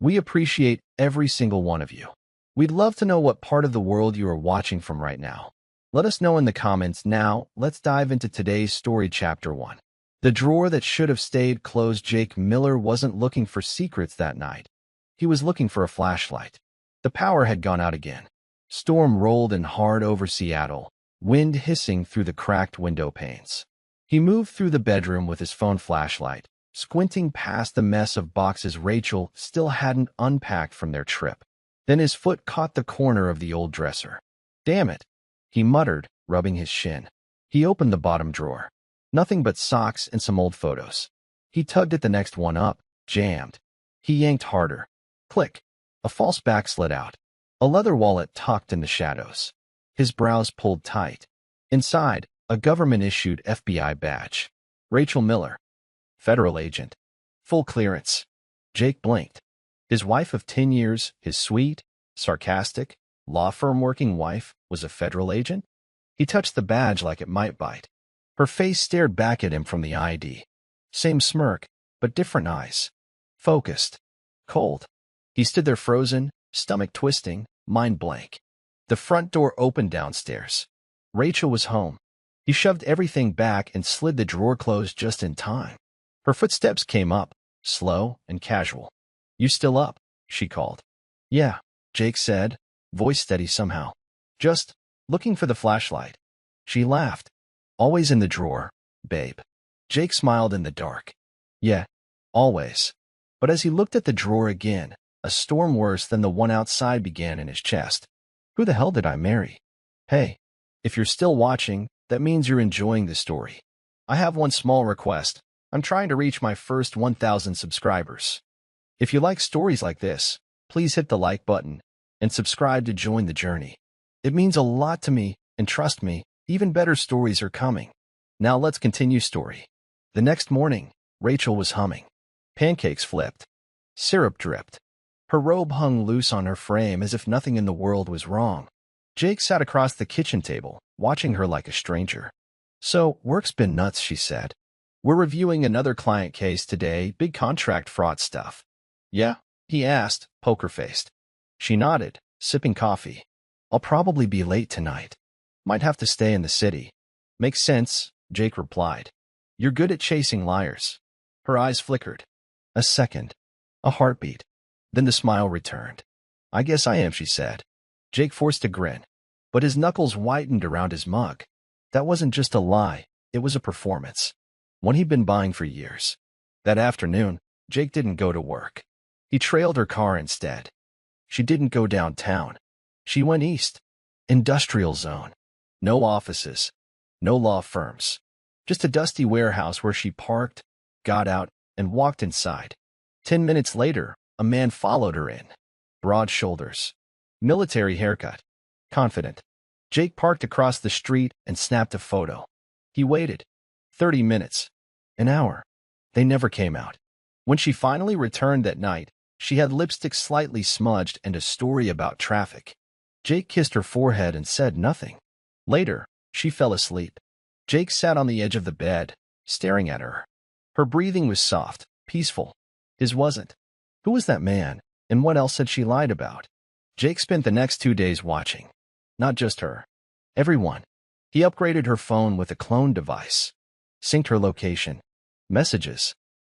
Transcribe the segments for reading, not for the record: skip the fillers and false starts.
We appreciate every single one of you. We'd love to know what part of the world you are watching from right now. Let us know in the comments. Now, let's dive into today's story, Chapter 1. The drawer that should have stayed closed. Jake Miller wasn't looking for secrets that night. He was looking for a flashlight. The power had gone out again. Storm rolled in hard over Seattle, wind hissing through the cracked window panes. He moved through the bedroom with his phone flashlight, squinting past the mess of boxes Rachel still hadn't unpacked from their trip. Then his foot caught the corner of the old dresser. "Damn it," he muttered, rubbing his shin. He opened the bottom drawer. Nothing but socks and some old photos. He tugged at the next one up, jammed. He yanked harder. Click. A false back slid out. A leather wallet tucked in the shadows. His brows pulled tight. Inside, a government-issued FBI badge. Rachel Miller. Federal agent. Full clearance. Jake blinked. His wife of 10 years, his sweet, sarcastic, law firm-working wife, was a federal agent? He touched the badge like it might bite. Her face stared back at him from the ID. Same smirk, but different eyes. Focused. Cold. He stood there frozen, stomach twisting, mind blank. The front door opened downstairs. Rachel was home. He shoved everything back and slid the drawer closed just in time. Her footsteps came up, slow and casual. "You still up?" she called. "Yeah," Jake said, voice steady somehow. "Just looking for the flashlight." She laughed. "Always in the drawer, babe." Jake smiled in the dark. "Yeah, always." But as he looked at the drawer again, a storm worse than the one outside began in his chest. Who the hell did I marry? Hey, if you're still watching, that means you're enjoying the story. I have one small request. I'm trying to reach my first 1,000 subscribers. If you like stories like this, please hit the like button and subscribe to join the journey. It means a lot to me, and trust me, even better stories are coming. Now let's continue story. The next morning, Rachel was humming. Pancakes flipped. Syrup dripped. Her robe hung loose on her frame as if nothing in the world was wrong. Jake sat across the kitchen table, watching her like a stranger. "So, work's been nuts," she said. "We're reviewing another client case today, big contract fraud stuff." "Yeah?" he asked, poker-faced. She nodded, sipping coffee. "I'll probably be late tonight. Might have to stay in the city." "Makes sense," Jake replied. "You're good at chasing liars." Her eyes flickered. A second. A heartbeat. Then the smile returned. "I guess I am," she said. Jake forced a grin, but his knuckles whitened around his mug. That wasn't just a lie, it was a performance. One he'd been buying for years. That afternoon, Jake didn't go to work. He trailed her car instead. She didn't go downtown. She went east. Industrial zone. No offices. No law firms. Just a dusty warehouse where she parked, got out, and walked inside. 10 minutes later, a man followed her in. Broad shoulders. Military haircut. Confident. Jake parked across the street and snapped a photo. He waited. 30 minutes. An hour. They never came out. When she finally returned that night, she had lipstick slightly smudged and a story about traffic. Jake kissed her forehead and said nothing. Later, she fell asleep. Jake sat on the edge of the bed, staring at her. Her breathing was soft, peaceful. His wasn't. Who was that man, and what else had she lied about? Jake spent the next 2 days watching. Not just her. Everyone. He upgraded her phone with a clone device. Synced her location. Messages.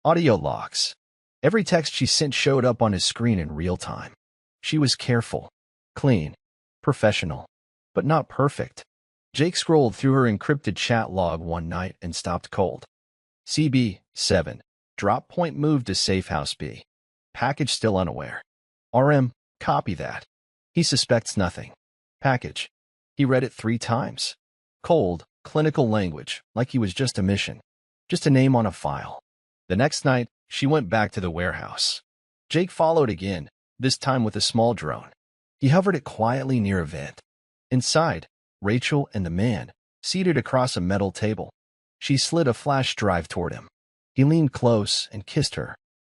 Audio logs. Every text she sent showed up on his screen in real time. She was careful. Clean. Professional. But not perfect. Jake scrolled through her encrypted chat log one night and stopped cold. CB 7. Drop point moved to Safe House B. Package still unaware. RM, copy that. He suspects nothing. Package. He read it 3 times. Cold, clinical language, like he was just a mission. Just a name on a file. The next night, she went back to the warehouse. Jake followed again, this time with a small drone. He hovered it quietly near a vent. Inside, Rachel and the man, seated across a metal table. She slid a flash drive toward him. He leaned close and kissed her.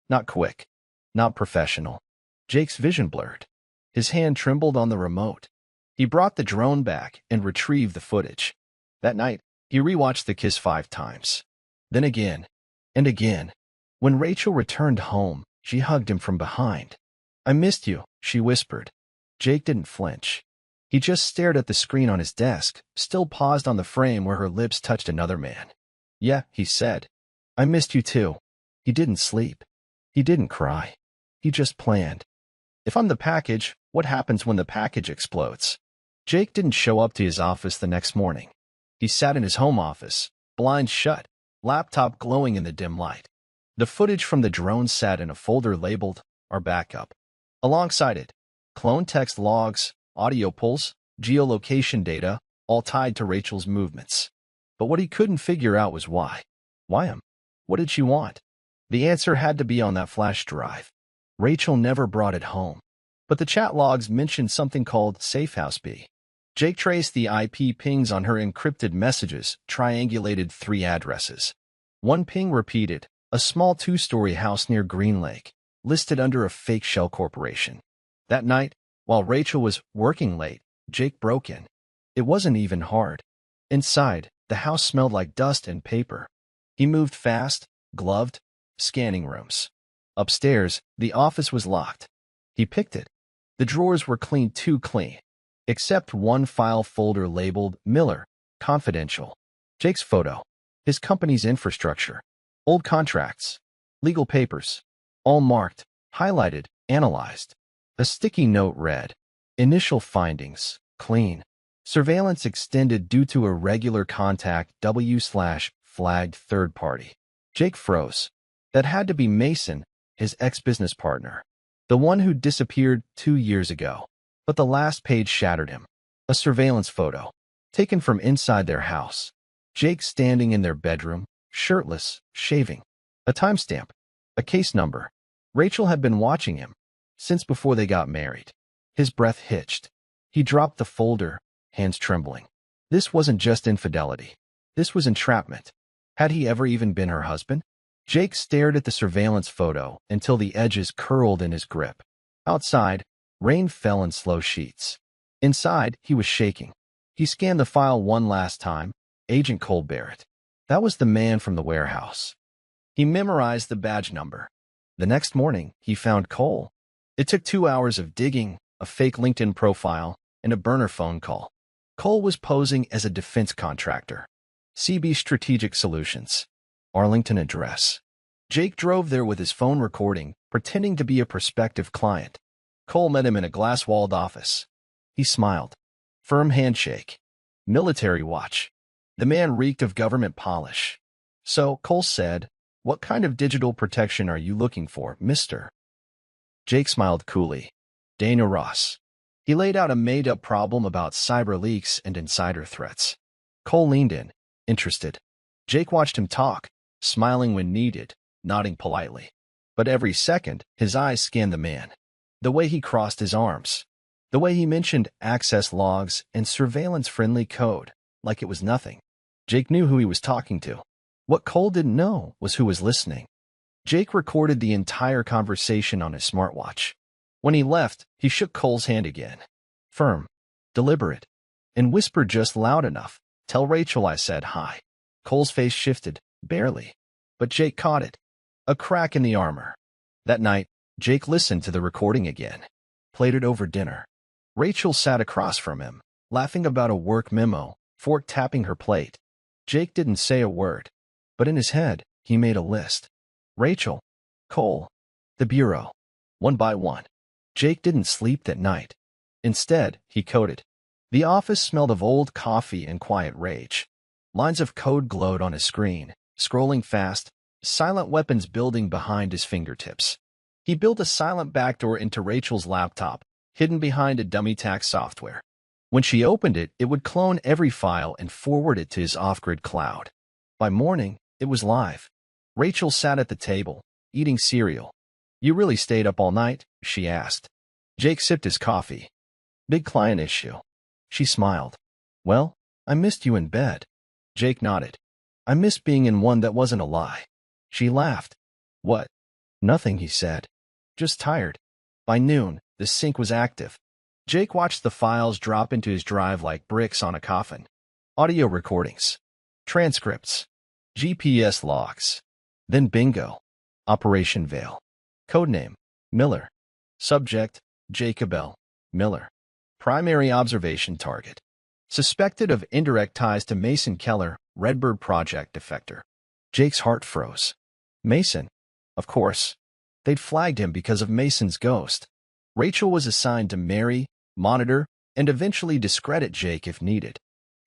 Not quick. Not professional. Jake's vision blurred. His hand trembled on the remote. He brought the drone back and retrieved the footage. That night, he rewatched the kiss 5 times. Then again, and again. When Rachel returned home, she hugged him from behind. I missed you, she whispered. Jake didn't flinch. He just stared at the screen on his desk, still paused on the frame where her lips touched another man. Yeah, he said. I missed you too. He didn't sleep. He didn't cry. He just planned. If I'm the package, what happens when the package explodes? Jake didn't show up to his office the next morning. He sat in his home office, blinds shut, laptop glowing in the dim light. The footage from the drone sat in a folder labeled Our Backup. Alongside it, clone text logs, audio pulls, geolocation data, all tied to Rachel's movements. But what he couldn't figure out was why. Why him? What did she want? The answer had to be on that flash drive. Rachel never brought it home. But the chat logs mentioned something called Safehouse B. Jake traced the IP pings on her encrypted messages, triangulated 3 addresses. One ping repeated, a small 2-story house near Green Lake, listed under a fake shell corporation. That night, while Rachel was working late, Jake broke in. It wasn't even hard. Inside, the house smelled like dust and paper. He moved fast, gloved, scanning rooms. Upstairs, the office was locked. He picked it. The drawers were clean, too clean, except one file folder labeled Miller, Confidential. Jake's photo, his company's infrastructure, old contracts, legal papers, all marked, highlighted, analyzed. A sticky note read, Initial findings, clean. Surveillance extended due to irregular contact W/flagged third party. Jake froze. That had to be Mason, his ex-business partner. The one who disappeared 2 years ago. But the last page shattered him. A surveillance photo, taken from inside their house. Jake standing in their bedroom, shirtless, shaving. A timestamp. A case number. Rachel had been watching him since before they got married. His breath hitched. He dropped the folder, hands trembling. This wasn't just infidelity. This was entrapment. Had he ever even been her husband? Jake stared at the surveillance photo until the edges curled in his grip. Outside, rain fell in slow sheets. Inside, he was shaking. He scanned the file one last time. Agent Cole Barrett. That was the man from the warehouse. He memorized the badge number. The next morning, he found Cole. It took 2 hours of digging, a fake LinkedIn profile, and a burner phone call. Cole was posing as a defense contractor. CB Strategic Solutions. Arlington address. Jake drove there with his phone recording, pretending to be a prospective client. Cole met him in a glass-walled office. He smiled. Firm handshake. Military watch. The man reeked of government polish. So, Cole said, "What kind of digital protection are you looking for, mister?" Jake smiled coolly. Dana Ross. He laid out a made-up problem about cyber leaks and insider threats. Cole leaned in, interested. Jake watched him talk, smiling when needed, nodding politely. But every second, his eyes scanned the man. The way he crossed his arms. The way he mentioned access logs and surveillance-friendly code, like it was nothing. Jake knew who he was talking to. What Cole didn't know was who was listening. Jake recorded the entire conversation on his smartwatch. When he left, he shook Cole's hand again. Firm, deliberate, and whispered just loud enough. "Tell Rachel I said hi." Cole's face shifted, barely. But Jake caught it. A crack in the armor. That night, Jake listened to the recording again. Played it over dinner. Rachel sat across from him, laughing about a work memo, fork tapping her plate. Jake didn't say a word. But in his head, he made a list. Rachel, Cole, the bureau. One by one. Jake didn't sleep that night. Instead, he coded. The office smelled of old coffee and quiet rage. Lines of code glowed on his screen, scrolling fast, silent weapons building behind his fingertips. He built a silent backdoor into Rachel's laptop, hidden behind a dummy tax software. When she opened it, it would clone every file and forward it to his off-grid cloud. By morning, it was live. Rachel sat at the table, eating cereal. "You really stayed up all night?" she asked. Jake sipped his coffee. "Big client issue." She smiled. "Well, I missed you in bed." Jake nodded. "I missed being in one that wasn't a lie." She laughed. "What?" "Nothing," he said. "Just tired." By noon, the sync was active. Jake watched the files drop into his drive like bricks on a coffin. Audio recordings. Transcripts. GPS logs. Then bingo. Operation Veil. Codename, Miller. Subject, Jacob L. Miller. Primary observation target. Suspected of indirect ties to Mason Keller, Redbird Project defector. Jake's heart froze. Mason? Of course. They'd flagged him because of Mason's ghost. Rachel was assigned to marry, monitor, and eventually discredit Jake if needed.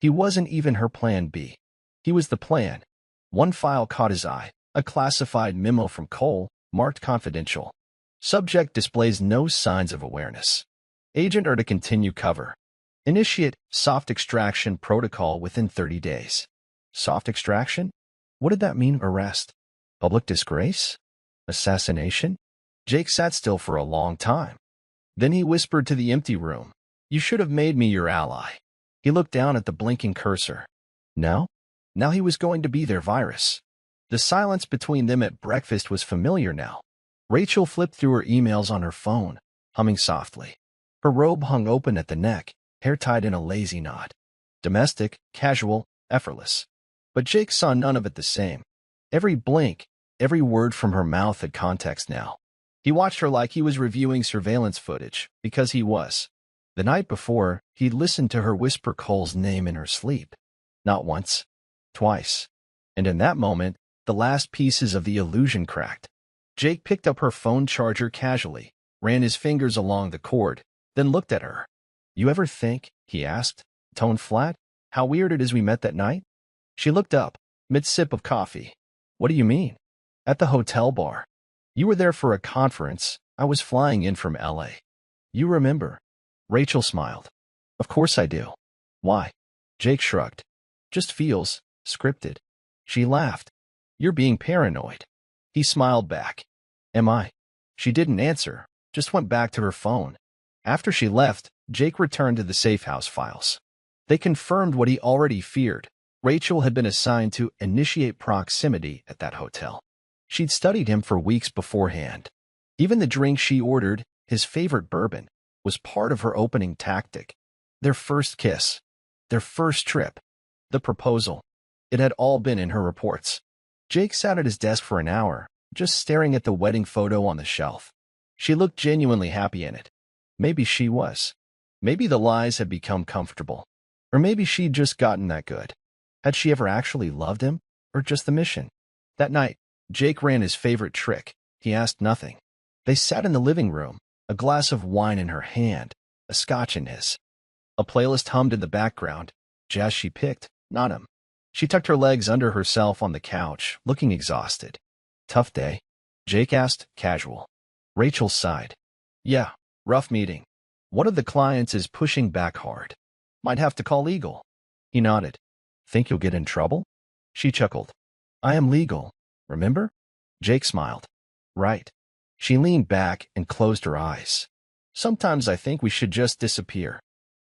He wasn't even her plan B. He was the plan. One file caught his eye, a classified memo from Cole, marked confidential. Subject displays no signs of awareness. Agent are to continue cover. Initiate soft extraction protocol within 30 days. Soft extraction? What did that mean? Arrest? Public disgrace? Assassination? Jake sat still for a long time. Then he whispered to the empty room, "You should have made me your ally." He looked down at the blinking cursor. No? Now he was going to be their virus. The silence between them at breakfast was familiar now. Rachel flipped through her emails on her phone, humming softly. Her robe hung open at the neck, hair tied in a lazy knot. Domestic, casual, effortless. But Jake saw none of it the same. Every blink, every word from her mouth had context now. He watched her like he was reviewing surveillance footage, because he was. The night before, he'd listened to her whisper Cole's name in her sleep. Not once, twice. And in that moment, the last pieces of the illusion cracked. Jake picked up her phone charger casually, ran his fingers along the cord, then looked at her. "You ever think," he asked, tone flat, "how weird it is we met that night?" She looked up, mid-sip of coffee. "What do you mean?" "At the hotel bar. You were there for a conference. I was flying in from LA. You remember?" Rachel smiled. "Of course I do. Why?" Jake shrugged. "Just feels scripted." She laughed. "You're being paranoid." He smiled back. "Am I?" She didn't answer, just went back to her phone. After she left, Jake returned to the safe house files. They confirmed what he already feared. Rachel had been assigned to initiate proximity at that hotel. She'd studied him for weeks beforehand. Even the drink she ordered, his favorite bourbon, was part of her opening tactic. Their first kiss. Their first trip. The proposal. It had all been in her reports. Jake sat at his desk for an hour, just staring at the wedding photo on the shelf. She looked genuinely happy in it. Maybe she was. Maybe the lies had become comfortable. Or maybe she'd just gotten that good. Had she ever actually loved him? Or just the mission? That night, Jake ran his favorite trick. He asked nothing. They sat in the living room, a glass of wine in her hand, a scotch in his. A playlist hummed in the background, jazz she picked, not him. She tucked her legs under herself on the couch, looking exhausted. "Tough day?" Jake asked, casual. Rachel sighed. "Yeah, rough meeting. One of the clients is pushing back hard. Might have to call legal." He nodded. "Think you'll get in trouble?" She chuckled. "I am legal, remember?" Jake smiled. "Right." She leaned back and closed her eyes. "Sometimes I think we should just disappear.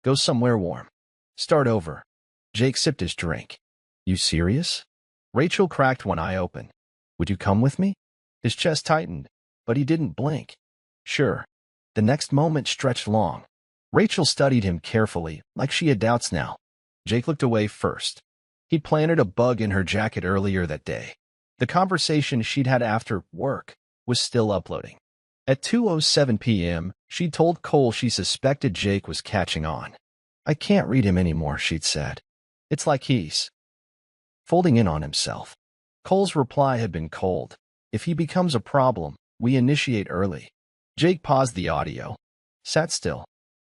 Go somewhere warm. Start over." Jake sipped his drink. "You serious?" Rachel cracked one eye open. "Would you come with me?" His chest tightened, but he didn't blink. "Sure." The next moment stretched long. Rachel studied him carefully, like she had doubts now. Jake looked away first. He'd planted a bug in her jacket earlier that day. The conversation she'd had after work was still uploading. At 2:07 p.m., she'd told Cole she suspected Jake was catching on. "I can't read him anymore," she'd said. "It's like he's folding in on himself." Cole's reply had been cold. "If he becomes a problem, we initiate early." Jake paused the audio, sat still.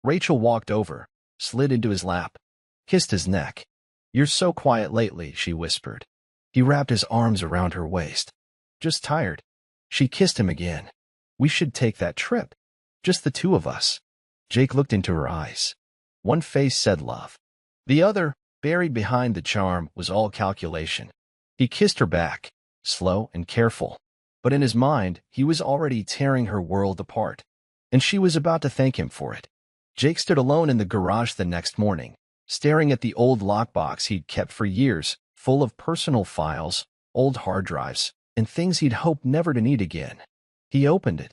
Rachel walked over, slid into his lap, kissed his neck. "You're so quiet lately," she whispered. He wrapped his arms around her waist. "Just tired." She kissed him again. "We should take that trip. Just the two of us." Jake looked into her eyes. One face said love. The other, buried behind the charm, was all calculation. He kissed her back, slow and careful. But in his mind, he was already tearing her world apart. And she was about to thank him for it. Jake stood alone in the garage the next morning, staring at the old lockbox he'd kept for years, full of personal files, old hard drives, and things he'd hoped never to need again. He opened it.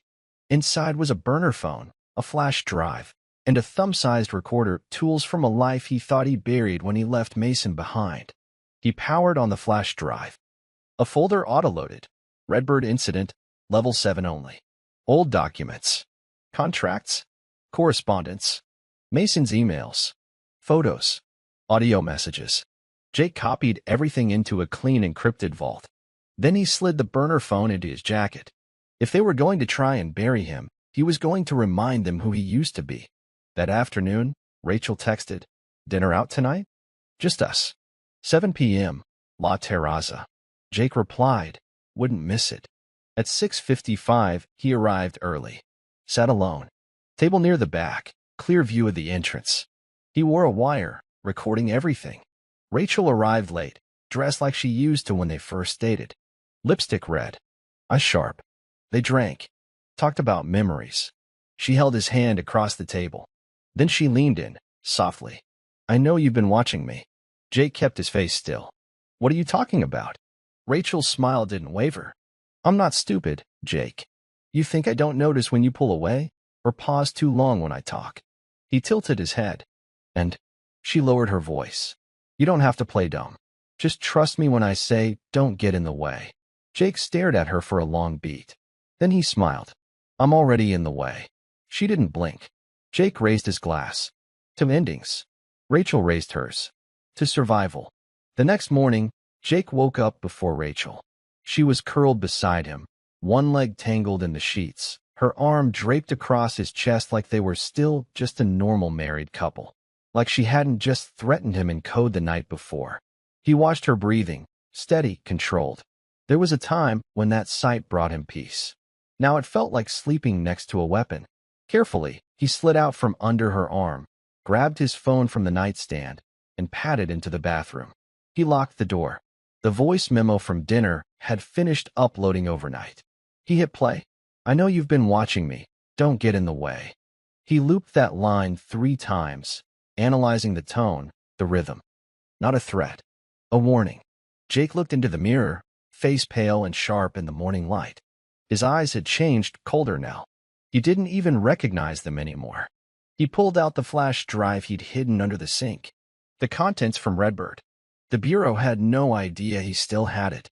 Inside was a burner phone, a flash drive, and a thumb-sized recorder, tools from a life he thought he buried when he left Mason behind. He powered on the flash drive. A folder autoloaded. Redbird incident, level 7 only. Old documents. contracts, correspondence, Mason's emails, photos, audio messages. Jake copied everything into a clean encrypted vault. Then he slid the burner phone into his jacket. If they were going to try and bury him, he was going to remind them who he used to be. That afternoon, Rachel texted, "Dinner out tonight? Just us. 7 p.m., La Terraza." Jake replied, "Wouldn't miss it." At 6:55, he arrived early. Sat alone. Table near the back, clear view of the entrance. He wore a wire, recording everything. Rachel arrived late, dressed like she used to when they first dated. Lipstick red. Eyes sharp. They drank. Talked about memories. She held his hand across the table. Then she leaned in, softly. "I know you've been watching me." Jake kept his face still. "What are you talking about?" Rachel's smile didn't waver. "I'm not stupid, Jake. You think I don't notice when you pull away or pause too long when I talk?" He tilted his head. "And," she lowered her voice, "you don't have to play dumb. Just trust me when I say don't get in the way." Jake stared at her for a long beat. Then he smiled. "I'm already in the way." She didn't blink. Jake raised his glass. "To endings." Rachel raised hers. "To survival." The next morning, Jake woke up before Rachel. She was curled beside him, one leg tangled in the sheets, her arm draped across his chest like they were still just a normal married couple. Like she hadn't just threatened him in code the night before. He watched her breathing, steady, controlled. There was a time when that sight brought him peace. Now it felt like sleeping next to a weapon. Carefully, he slid out from under her arm, grabbed his phone from the nightstand, and padded into the bathroom. He locked the door. The voice memo from dinner had finished uploading overnight. He hit play. "I know you've been watching me. Don't get in the way." He looped that line 3 times, analyzing the tone, the rhythm. Not a threat. A warning. Jake looked into the mirror, face pale and sharp in the morning light. His eyes had changed, colder now. He didn't even recognize them anymore. He pulled out the flash drive he'd hidden under the sink. The contents from Redbird. The Bureau had no idea he still had it.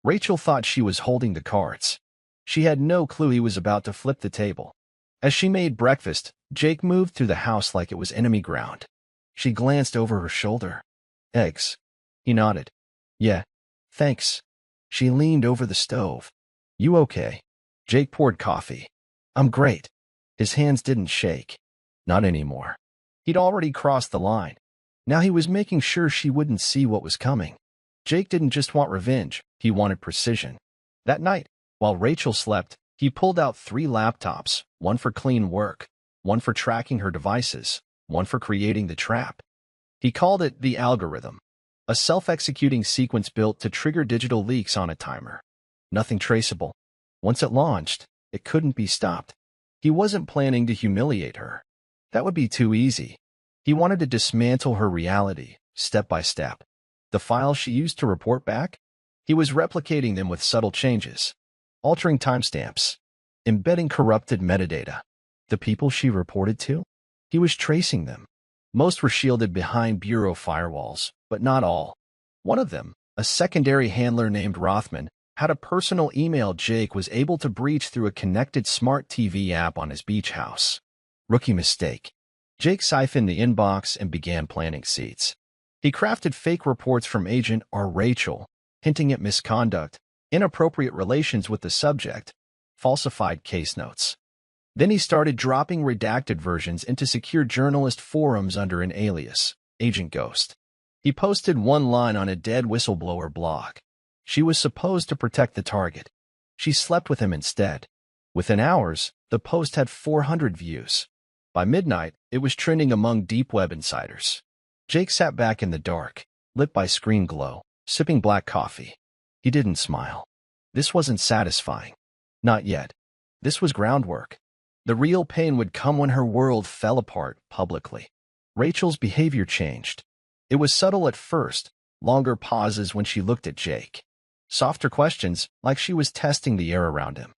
Rachel thought she was holding the cards. She had no clue he was about to flip the table. As she made breakfast, Jake moved through the house like it was enemy ground. She glanced over her shoulder. "Eggs." He nodded. "Yeah, thanks." She leaned over the stove. "You okay?" Jake poured coffee. "I'm great." His hands didn't shake. Not anymore. He'd already crossed the line. Now he was making sure she wouldn't see what was coming. Jake didn't just want revenge, he wanted precision. That night, while Rachel slept, he pulled out 3 laptops, one for clean work, one for tracking her devices, one for creating the trap. He called it the algorithm, a self-executing sequence built to trigger digital leaks on a timer. Nothing traceable. Once it launched, it couldn't be stopped. He wasn't planning to humiliate her. That would be too easy. He wanted to dismantle her reality, step by step. The files she used to report back? He was replicating them with subtle changes, altering timestamps, embedding corrupted metadata. The people she reported to? He was tracing them. Most were shielded behind Bureau firewalls, but not all. One of them, a secondary handler named Rothman, had a personal email Jake was able to breach through a connected smart TV app on his beach house. Rookie mistake. Jake siphoned the inbox and began planting seeds. He crafted fake reports from Agent or Rachel, hinting at misconduct, inappropriate relations with the subject, falsified case notes. Then he started dropping redacted versions into secure journalist forums under an alias, Agent Ghost. He posted one line on a dead whistleblower blog. She was supposed to protect the target. She slept with him instead. Within hours, the post had 400 views. By midnight, it was trending among deep web insiders. Jake sat back in the dark, lit by screen glow, sipping black coffee. He didn't smile. This wasn't satisfying. Not yet. This was groundwork. The real pain would come when her world fell apart publicly. Rachel's behavior changed. It was subtle at first, longer pauses when she looked at Jake. Softer questions, like she was testing the air around him.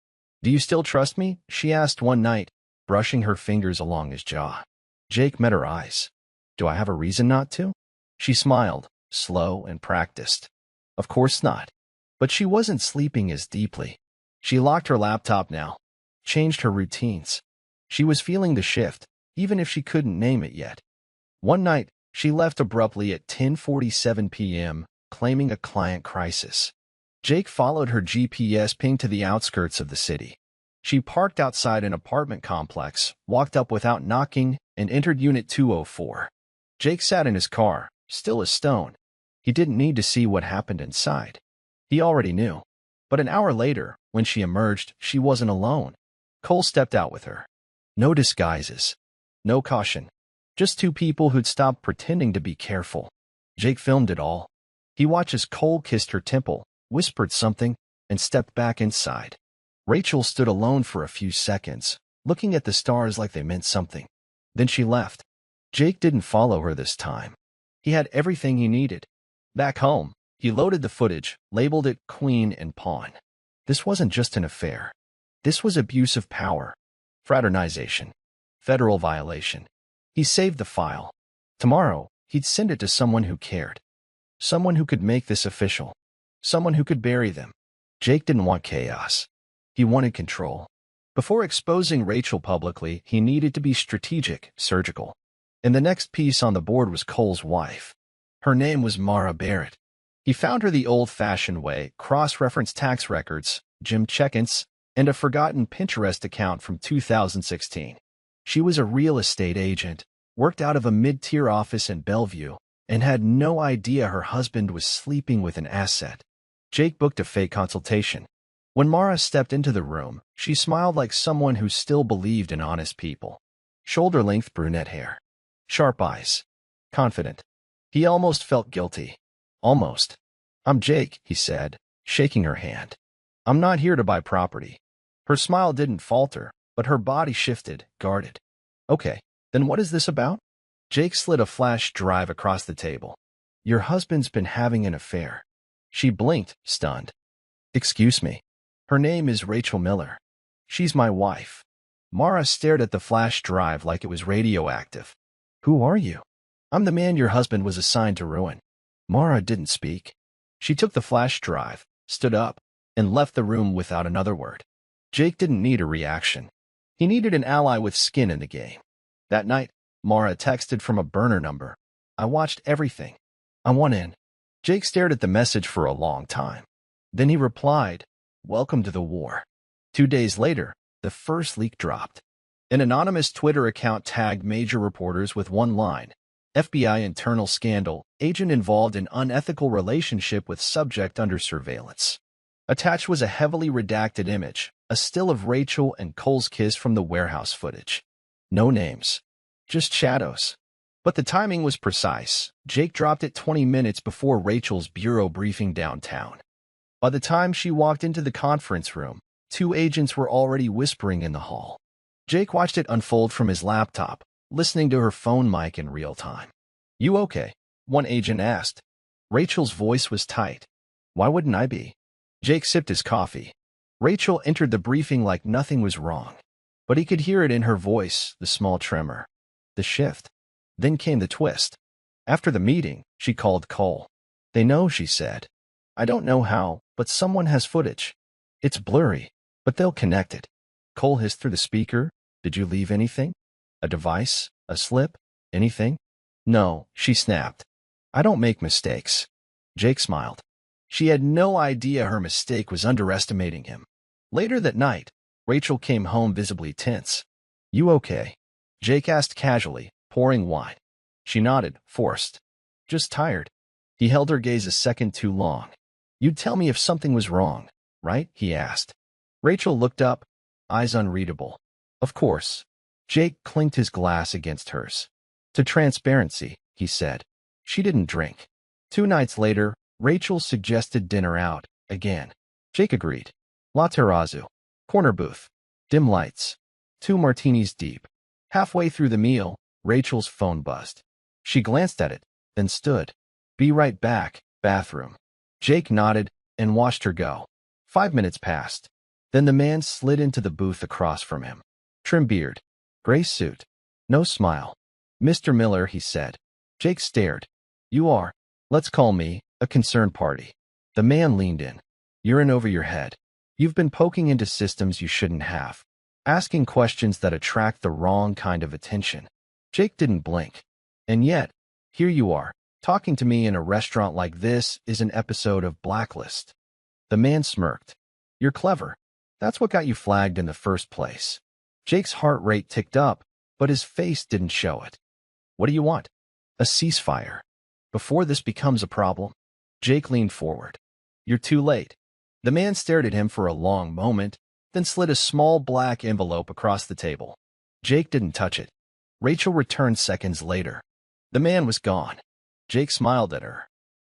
"Do you still trust me?" she asked one night, brushing her fingers along his jaw. Jake met her eyes. "Do I have a reason not to?" She smiled, slow and practiced. Of course not. But she wasn't sleeping as deeply. She locked her laptop now, changed her routines. She was feeling the shift, even if she couldn't name it yet. One night, she left abruptly at 10:47 p.m., claiming a client crisis. Jake followed her GPS ping to the outskirts of the city. She parked outside an apartment complex, walked up without knocking, and entered Unit 204. Jake sat in his car, still as stone. He didn't need to see what happened inside. He already knew. But an hour later, when she emerged, she wasn't alone. Cole stepped out with her. No disguises. No caution. Just two people who'd stopped pretending to be careful. Jake filmed it all. He watched as Cole kissed her temple, whispered something, and stepped back inside. Rachel stood alone for a few seconds, looking at the stars like they meant something. Then she left. Jake didn't follow her this time. He had everything he needed. Back home, he loaded the footage, labeled it Queen and Pawn. This wasn't just an affair. This was abuse of power, fraternization, federal violation. He saved the file. Tomorrow, he'd send it to someone who cared. Someone who could make this official. Someone who could bury them. Jake didn't want chaos. He wanted control. Before exposing Rachel publicly, he needed to be strategic, surgical. And the next piece on the board was Cole's wife. Her name was Mara Barrett. He found her the old-fashioned way, cross-referenced tax records, gym check-ins, and a forgotten Pinterest account from 2016. She was a real estate agent, worked out of a mid-tier office in Bellevue, and had no idea her husband was sleeping with an asset. Jake booked a fake consultation. When Mara stepped into the room, she smiled like someone who still believed in honest people. Shoulder-length brunette hair. Sharp eyes. Confident. He almost felt guilty. Almost. "I'm Jake," he said, shaking her hand. "I'm not here to buy property." Her smile didn't falter, but her body shifted, guarded. "Okay, then what is this about?" Jake slid a flash drive across the table. "Your husband's been having an affair." She blinked, stunned. "Excuse me. Her name is Rachel Miller. She's my wife." Mara stared at the flash drive like it was radioactive. "Who are you?" "I'm the man your husband was assigned to ruin." Mara didn't speak. She took the flash drive, stood up, and left the room without another word. Jake didn't need a reaction. He needed an ally with skin in the game. That night, Mara texted from a burner number. "I watched everything. I want in." Jake stared at the message for a long time. Then he replied, "Welcome to the war." 2 days later, the first leak dropped. An anonymous Twitter account tagged major reporters with one line: FBI internal scandal, agent involved in unethical relationship with subject under surveillance. Attached was a heavily redacted image, a still of Rachel and Cole's kiss from the warehouse footage. No names. Just shadows. But the timing was precise. Jake dropped it 20 minutes before Rachel's bureau briefing downtown. By the time she walked into the conference room, 2 agents were already whispering in the hall. Jake watched it unfold from his laptop, listening to her phone mic in real time. "You okay?" one agent asked. Rachel's voice was tight. "Why wouldn't I be?" Jake sipped his coffee. Rachel entered the briefing like nothing was wrong. But he could hear it in her voice, the small tremor. The shift. Then came the twist. After the meeting, she called Cole. "They know," she said. "I don't know how, but someone has footage. It's blurry, but they'll connect it." Cole hissed through the speaker. "Did you leave anything? A device? A slip? Anything?" "No," she snapped. "I don't make mistakes." Jake smiled. She had no idea her mistake was underestimating him. Later that night, Rachel came home visibly tense. "You okay?" Jake asked casually, pouring wine. She nodded, forced. "Just tired." He held her gaze a second too long. "You'd tell me if something was wrong, right?" he asked. Rachel looked up, eyes unreadable. "Of course." Jake clinked his glass against hers. "To transparency," he said. She didn't drink. 2 nights later, Rachel suggested dinner out, again. Jake agreed. La Terrazzo. Corner booth. Dim lights. 2 martinis deep. Halfway through the meal, Rachel's phone buzzed. She glanced at it, then stood. "Be right back, bathroom." Jake nodded and watched her go. 5 minutes passed. Then the man slid into the booth across from him. Trim beard. Gray suit. No smile. "Mr. Miller," he said. Jake stared. "You are, let's call me, a concerned party." The man leaned in. "You're in over your head. You've been poking into systems you shouldn't have. asking questions that attract the wrong kind of attention. Jake didn't blink. And yet, here you are, talking to me in a restaurant like this is an episode of Blacklist. The man smirked. You're clever. That's what got you flagged in the first place. Jake's heart rate ticked up, but his face didn't show it. What do you want? A ceasefire. Before this becomes a problem. Jake leaned forward. You're too late. The man stared at him for a long moment, then slid a small black envelope across the table. Jake didn't touch it. Rachel returned seconds later. The man was gone. Jake smiled at her.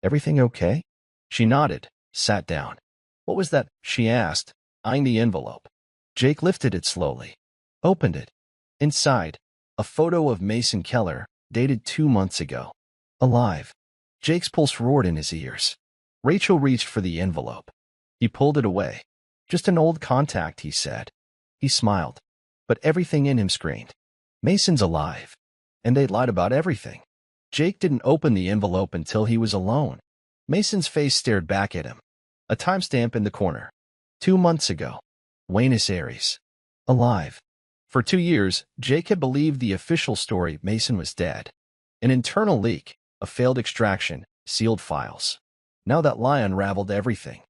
Everything okay? She nodded, sat down. What was that? She asked, eyeing the envelope. Jake lifted it slowly. Opened it. Inside, a photo of Mason Keller, dated 2 months ago. Alive. Jake's pulse roared in his ears. Rachel reached for the envelope. He pulled it away. Just an old contact, he said. He smiled, but everything in him screamed. Mason's alive. And they'd lied about everything. Jake didn't open the envelope until he was alone. Mason's face stared back at him. A timestamp in the corner. 2 months ago. Buenos Aires. Alive. For 2 years, Jake had believed the official story Mason was dead. An internal leak, a failed extraction, sealed files. Now that lie unraveled everything.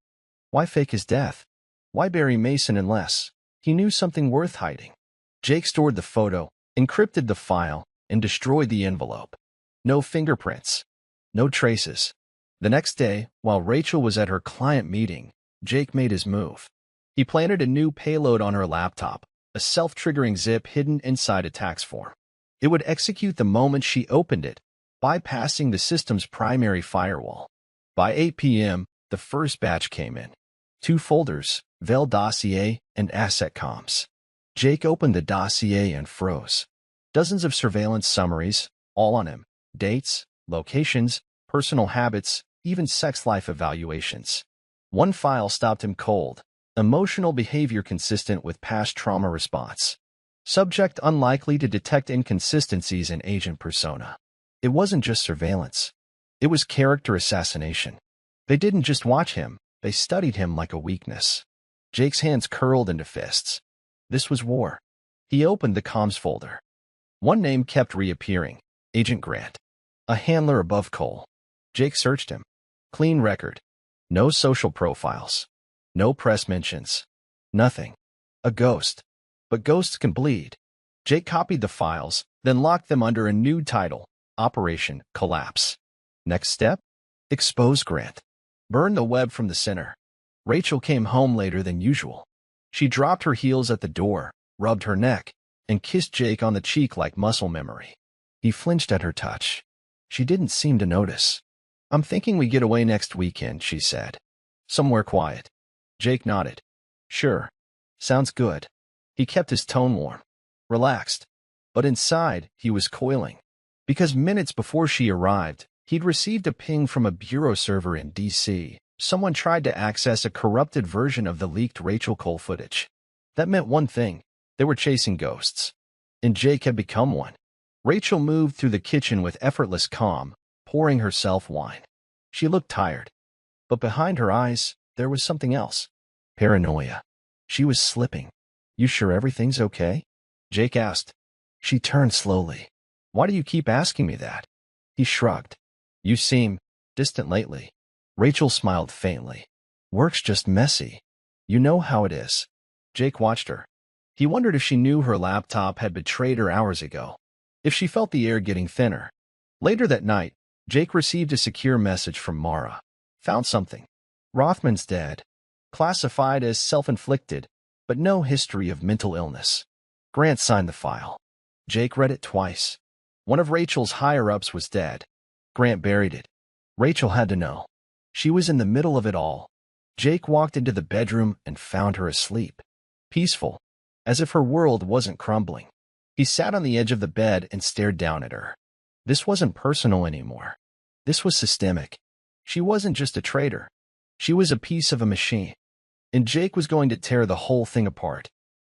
Why fake his death? Why bury Mason unless he knew something worth hiding? Jake stored the photo, encrypted the file, and destroyed the envelope. No fingerprints. No traces. The next day, while Rachel was at her client meeting, Jake made his move. He planted a new payload on her laptop, a self-triggering zip hidden inside a tax form. It would execute the moment she opened it, bypassing the system's primary firewall. By 8 p.m., the first batch came in. 2 folders, Veil Dossier and Asset Comms. Jake opened the dossier and froze. Dozens of surveillance summaries, all on him. Dates, locations, personal habits, even sex life evaluations. One file stopped him cold. Emotional behavior consistent with past trauma response. Subject unlikely to detect inconsistencies in agent persona. It wasn't just surveillance. It was character assassination. They didn't just watch him, they studied him like a weakness. Jake's hands curled into fists. This was war. He opened the comms folder. One name kept reappearing. Agent Grant. A handler above Cole. Jake searched him. Clean record. No social profiles. No press mentions. Nothing. A ghost. But ghosts can bleed. Jake copied the files, then locked them under a new title, Operation Collapse. Next step? Expose Grant. Burn the web from the center. Rachel came home later than usual. She dropped her heels at the door, rubbed her neck, and kissed Jake on the cheek like muscle memory. He flinched at her touch. She didn't seem to notice. I'm thinking we get away next weekend, she said. Somewhere quiet. Jake nodded. Sure. Sounds good. He kept his tone warm. Relaxed. But inside, he was coiling. Because minutes before she arrived, he'd received a ping from a bureau server in D.C. Someone tried to access a corrupted version of the leaked Rachel Cole footage. That meant one thing. They were chasing ghosts. And Jake had become one. Rachel moved through the kitchen with effortless calm, pouring herself wine. She looked tired. But behind her eyes, there was something else. Paranoia. She was slipping. You sure everything's okay? Jake asked. She turned slowly. Why do you keep asking me that? He shrugged. You seem distant lately. Rachel smiled faintly. Work's just messy. You know how it is. Jake watched her. He wondered if she knew her laptop had betrayed her hours ago. If she felt the air getting thinner. Later that night, Jake received a secure message from Mara. Found something. Rothman's dead. Classified as self-inflicted, but no history of mental illness. Grant signed the file. Jake read it twice. One of Rachel's higher-ups was dead. Grant buried it. Rachel had to know. She was in the middle of it all. Jake walked into the bedroom and found her asleep. Peaceful, as if her world wasn't crumbling. He sat on the edge of the bed and stared down at her. This wasn't personal anymore. This was systemic. She wasn't just a traitor. She was a piece of a machine. And Jake was going to tear the whole thing apart.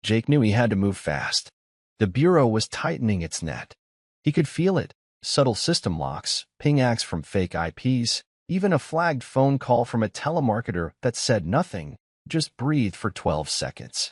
Jake knew he had to move fast. The Bureau was tightening its net. He could feel it. Subtle system locks, ping-acts from fake IPs, even a flagged phone call from a telemarketer that said nothing, just breathed for 12 seconds.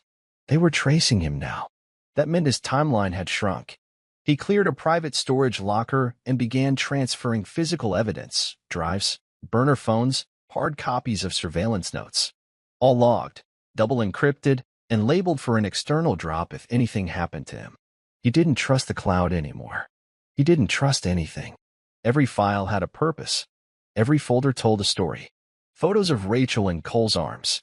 They were tracing him now. That meant his timeline had shrunk. He cleared a private storage locker and began transferring physical evidence, drives, burner phones, hard copies of surveillance notes. All logged, double encrypted, and labeled for an external drop if anything happened to him. He didn't trust the cloud anymore. He didn't trust anything. Every file had a purpose. Every folder told a story. Photos of Rachel in Cole's arms.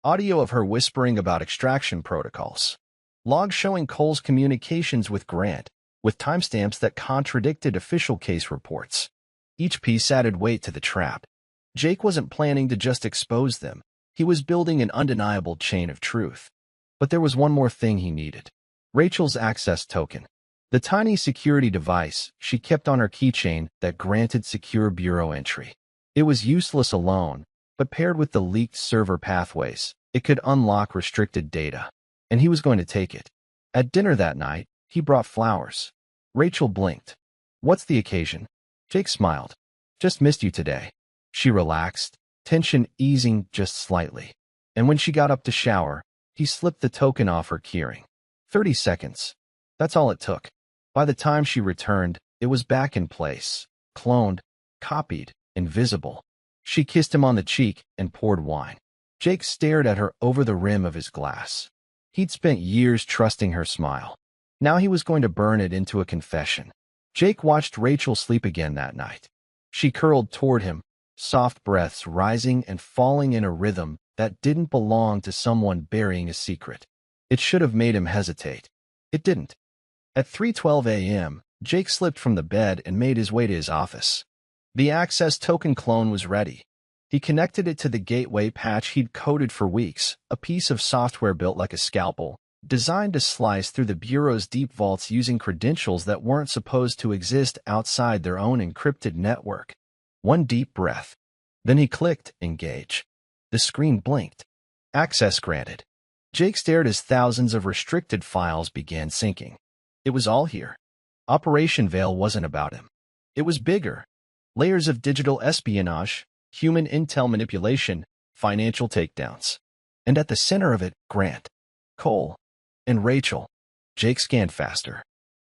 Audio of her whispering about extraction protocols. Logs showing Cole's communications with Grant, with timestamps that contradicted official case reports. Each piece added weight to the trap. Jake wasn't planning to just expose them. He was building an undeniable chain of truth. But there was one more thing he needed. Rachel's access token. The tiny security device she kept on her keychain that granted secure bureau entry. It was useless alone, but paired with the leaked server pathways, it could unlock restricted data. And he was going to take it. At dinner that night, he brought flowers. Rachel blinked. "What's the occasion?" Jake smiled. "Just missed you today." She relaxed, tension easing just slightly. And when she got up to shower, he slipped the token off her keyring. 30 seconds. That's all it took. By the time she returned, it was back in place, cloned, copied, invisible. She kissed him on the cheek and poured wine. Jake stared at her over the rim of his glass. He'd spent years trusting her smile. Now he was going to burn it into a confession. Jake watched Rachel sleep again that night. She curled toward him, soft breaths rising and falling in a rhythm that didn't belong to someone burying a secret. It should have made him hesitate. It didn't. At 3:12 a.m., Jake slipped from the bed and made his way to his office. The access token clone was ready. He connected it to the gateway patch he'd coded for weeks, a piece of software built like a scalpel, designed to slice through the Bureau's deep vaults using credentials that weren't supposed to exist outside their own encrypted network. One deep breath. Then he clicked Engage. The screen blinked. Access granted. Jake stared as thousands of restricted files began syncing. It was all here. Operation Veil wasn't about him. It was bigger. Layers of digital espionage, human intel manipulation, financial takedowns. And at the center of it, Grant, Cole, and Rachel. Jake scanned faster.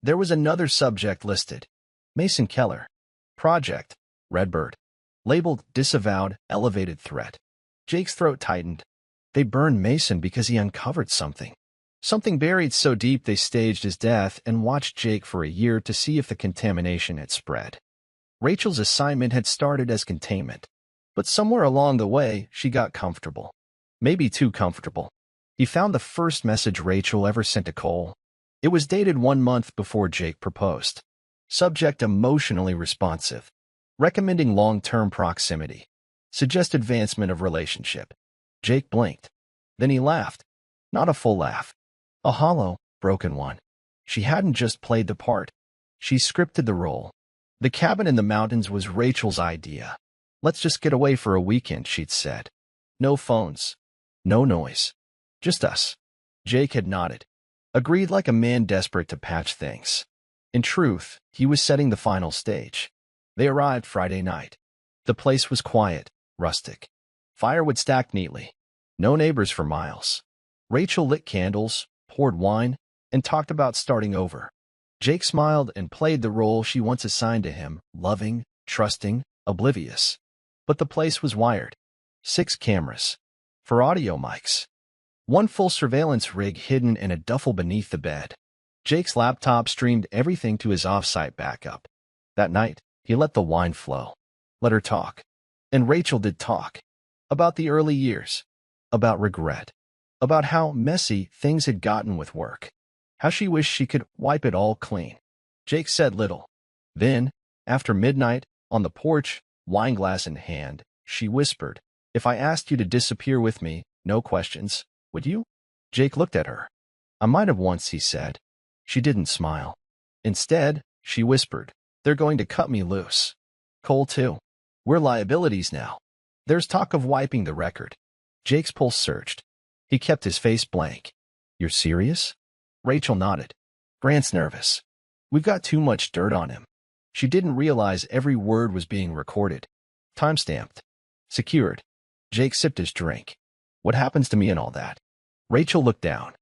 There was another subject listed. Mason Keller. Project, Redbird. Labeled Disavowed, Elevated Threat. Jake's throat tightened. They burned Mason because he uncovered something. Something buried so deep they staged his death and watched Jake for a year to see if the contamination had spread. Rachel's assignment had started as containment. But somewhere along the way, she got comfortable. Maybe too comfortable. He found the first message Rachel ever sent to Cole. It was dated 1 month before Jake proposed. Subject emotionally responsive. Recommending long-term proximity. Suggest advancement of relationship. Jake blinked. Then he laughed. Not a full laugh. A hollow, broken one. She hadn't just played the part. She scripted the role. The cabin in the mountains was Rachel's idea. Let's just get away for a weekend, she'd said. No phones. No noise. Just us. Jake had nodded. Agreed like a man desperate to patch things. In truth, he was setting the final stage. They arrived Friday night. The place was quiet, rustic. Firewood stacked neatly. No neighbors for miles. Rachel lit candles, poured wine, and talked about starting over. Jake smiled and played the role she once assigned to him, loving, trusting, oblivious. But the place was wired. 6 cameras. For audio mics. 1 full surveillance rig hidden in a duffel beneath the bed. Jake's laptop streamed everything to his off-site backup. That night, he let the wine flow. Let her talk. And Rachel did talk. About the early years. About regret. About how messy things had gotten with work. How she wished she could wipe it all clean. Jake said little. Then, after midnight, on the porch, wineglass in hand, she whispered, "If I asked you to disappear with me, no questions, would you?" Jake looked at her. "I might have once," he said. She didn't smile. Instead, she whispered, "They're going to cut me loose. Cole too. We're liabilities now. There's talk of wiping the record." Jake's pulse surged. He kept his face blank. "You're serious?" Rachel nodded. "Grant's nervous. We've got too much dirt on him." She didn't realize every word was being recorded. Timestamped. Secured. Jake sipped his drink. "What happens to me and all that?" Rachel looked down.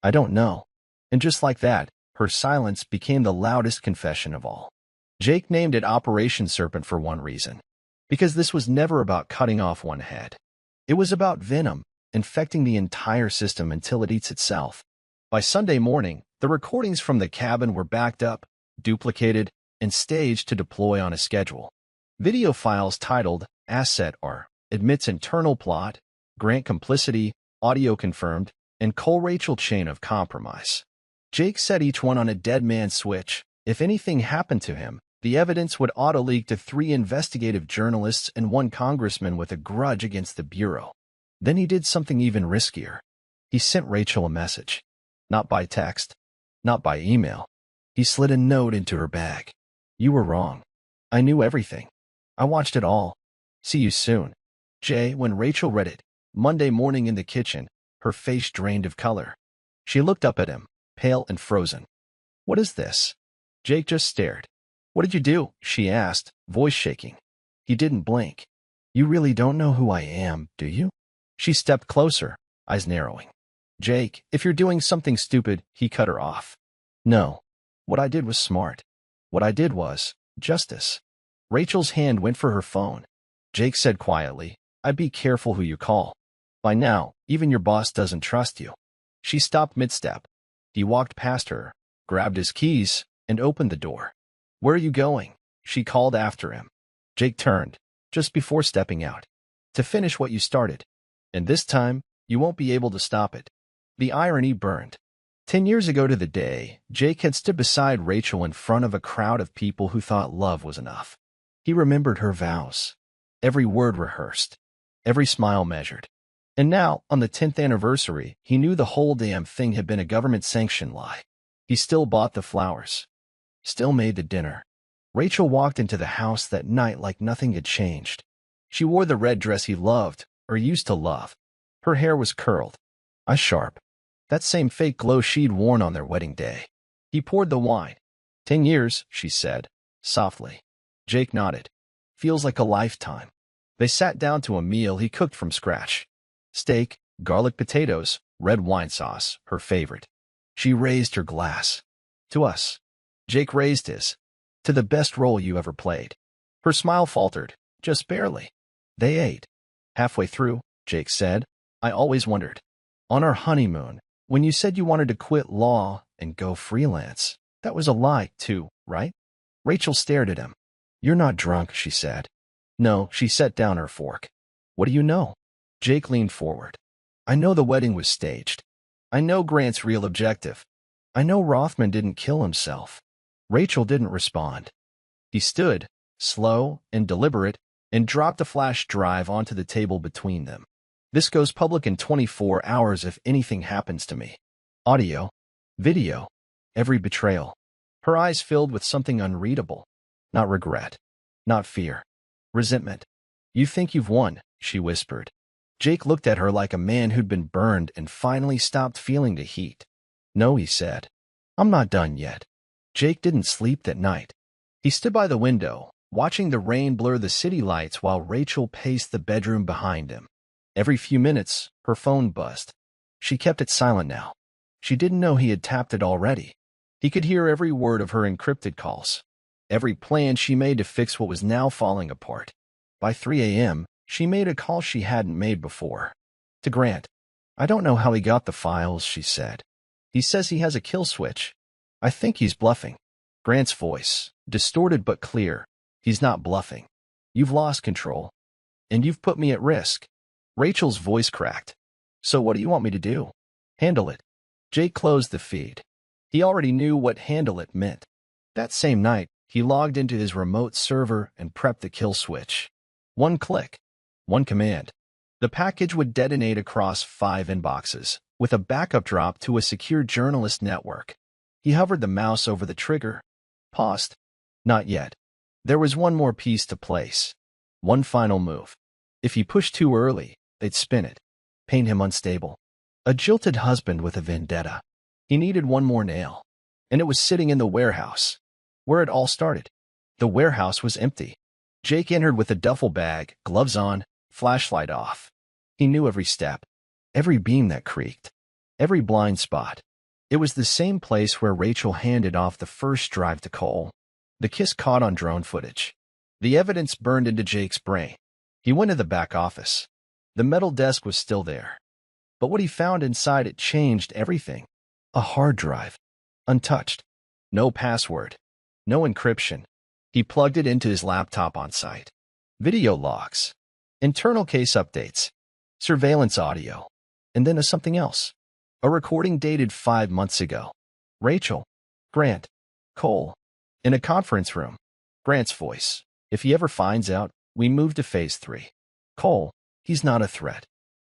I don't know. And just like that, her silence became the loudest confession of all. Jake named it Operation Serpent for one reason. Because this was never about cutting off one head. It was about venom, infecting the entire system until it eats itself. By Sunday morning, the recordings from the cabin were backed up, duplicated, and staged to deploy on a schedule. Video files titled Asset R admits internal plot, Grant complicity, audio confirmed, and Cole Rachel chain of compromise. Jake set each one on a dead man switch. If anything happened to him, the evidence would auto-leak to 3 investigative journalists and 1 congressman with a grudge against the Bureau. Then he did something even riskier. He sent Rachel a message. Not by text, not by email. He slid a note into her bag. You were wrong. I knew everything. I watched it all. See you soon. Jay, when Rachel read it, Monday morning in the kitchen, her face drained of color. She looked up at him, pale and frozen. What is this? Jake just stared. What did you do? She asked, voice shaking. He didn't blink. You really don't know who I am, do you? She stepped closer, eyes narrowing. Jake, if you're doing something stupid, he cut her off. No. What I did was smart. What I did was justice. Rachel's hand went for her phone. Jake said quietly, I'd be careful who you call. By now, even your boss doesn't trust you. She stopped mid-step. He walked past her, grabbed his keys, and opened the door. Where are you going? She called after him. Jake turned, just before stepping out. To finish what you started. And this time, you won't be able to stop it. The irony burned. 10 years ago to the day, Jake had stood beside Rachel in front of a crowd of people who thought love was enough. He remembered her vows. Every word rehearsed. Every smile measured. And now, on the 10th anniversary, he knew the whole damn thing had been a government-sanctioned lie. He still bought the flowers. Still made the dinner. Rachel walked into the house that night like nothing had changed. She wore the red dress he loved, or used to love. Her hair was curled. Eyes sharp. That same fake glow she'd worn on their wedding day. He poured the wine. 10 years, she said, softly. Jake nodded. Feels like a lifetime. They sat down to a meal he cooked from scratch. Steak, garlic potatoes, red wine sauce, her favorite. She raised her glass. To us. Jake raised his. To the best role you ever played. Her smile faltered, just barely. They ate. Halfway through, Jake said, I always wondered. On our honeymoon, when you said you wanted to quit law and go freelance, that was a lie, too, right? Rachel stared at him. You're not drunk, she said. No, she set down her fork. What do you know? Jake leaned forward. I know the wedding was staged. I know Grant's real objective. I know Rothman didn't kill himself. Rachel didn't respond. He stood, slow and deliberate, and dropped a flash drive onto the table between them. This goes public in 24 hours if anything happens to me. Audio, video, every betrayal. Her eyes filled with something unreadable. Not regret. Not fear. Resentment. You think you've won, she whispered. Jake looked at her like a man who'd been burned and finally stopped feeling the heat. No, he said. I'm not done yet. Jake didn't sleep that night. He stood by the window, watching the rain blur the city lights while Rachel paced the bedroom behind him. Every few minutes, her phone buzzed. She kept it silent now. She didn't know he had tapped it already. He could hear every word of her encrypted calls. Every plan she made to fix what was now falling apart. By 3 a.m., she made a call she hadn't made before. To Grant. I don't know how he got the files, she said. He says he has a kill switch. I think he's bluffing. Grant's voice, distorted but clear. He's not bluffing. You've lost control. And you've put me at risk. Rachel's voice cracked. So what do you want me to do? Handle it. Jake closed the feed. He already knew what handle it meant. That same night, he logged into his remote server and prepped the kill switch. One click. One command. The package would detonate across 5 inboxes, with a backup drop to a secure journalist network. He hovered the mouse over the trigger. Paused. Not yet. There was one more piece to place. One final move. If he pushed too early, they'd spin it. Paint him unstable. A jilted husband with a vendetta. He needed one more nail. And it was sitting in the warehouse. Where it all started. The warehouse was empty. Jake entered with a duffel bag, gloves on, flashlight off. He knew every step. Every beam that creaked. Every blind spot. It was the same place where Rachel handed off the first drive to Cole. The kiss caught on drone footage. The evidence burned into Jake's brain. He went to the back office. The metal desk was still there. But what he found inside it changed everything. A hard drive. Untouched. No password. No encryption. He plugged it into his laptop on site. Video logs. Internal case updates. Surveillance audio. And then something else. A recording dated 5 months ago. Rachel. Grant. Cole. In a conference room. Grant's voice. If he ever finds out, we move to phase 3. Cole. He's not a threat.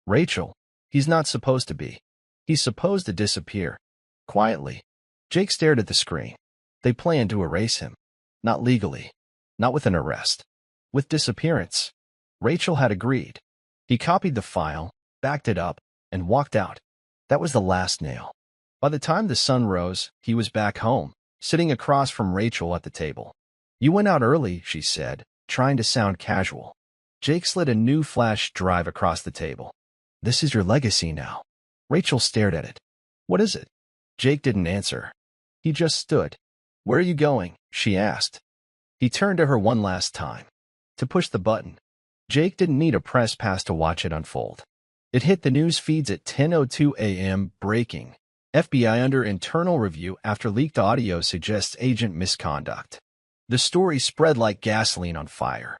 Rachel. He's not supposed to be. He's supposed to disappear. Quietly. Jake stared at the screen. They planned to erase him. Not legally. Not with an arrest. With disappearance. Rachel had agreed. He copied the file, backed it up, and walked out. That was the last nail. By the time the sun rose, he was back home, sitting across from Rachel at the table. "You went out early," she said, trying to sound casual. Jake slid a new flash drive across the table. "This is your legacy now." Rachel stared at it. "What is it?" Jake didn't answer. He just stood. "Where are you going?" she asked. He turned to her one last time. To push the button. Jake didn't need a press pass to watch it unfold. It hit the news feeds at 10:02 a.m. Breaking. FBI under internal review after leaked audio suggests agent misconduct. The story spread like gasoline on fire.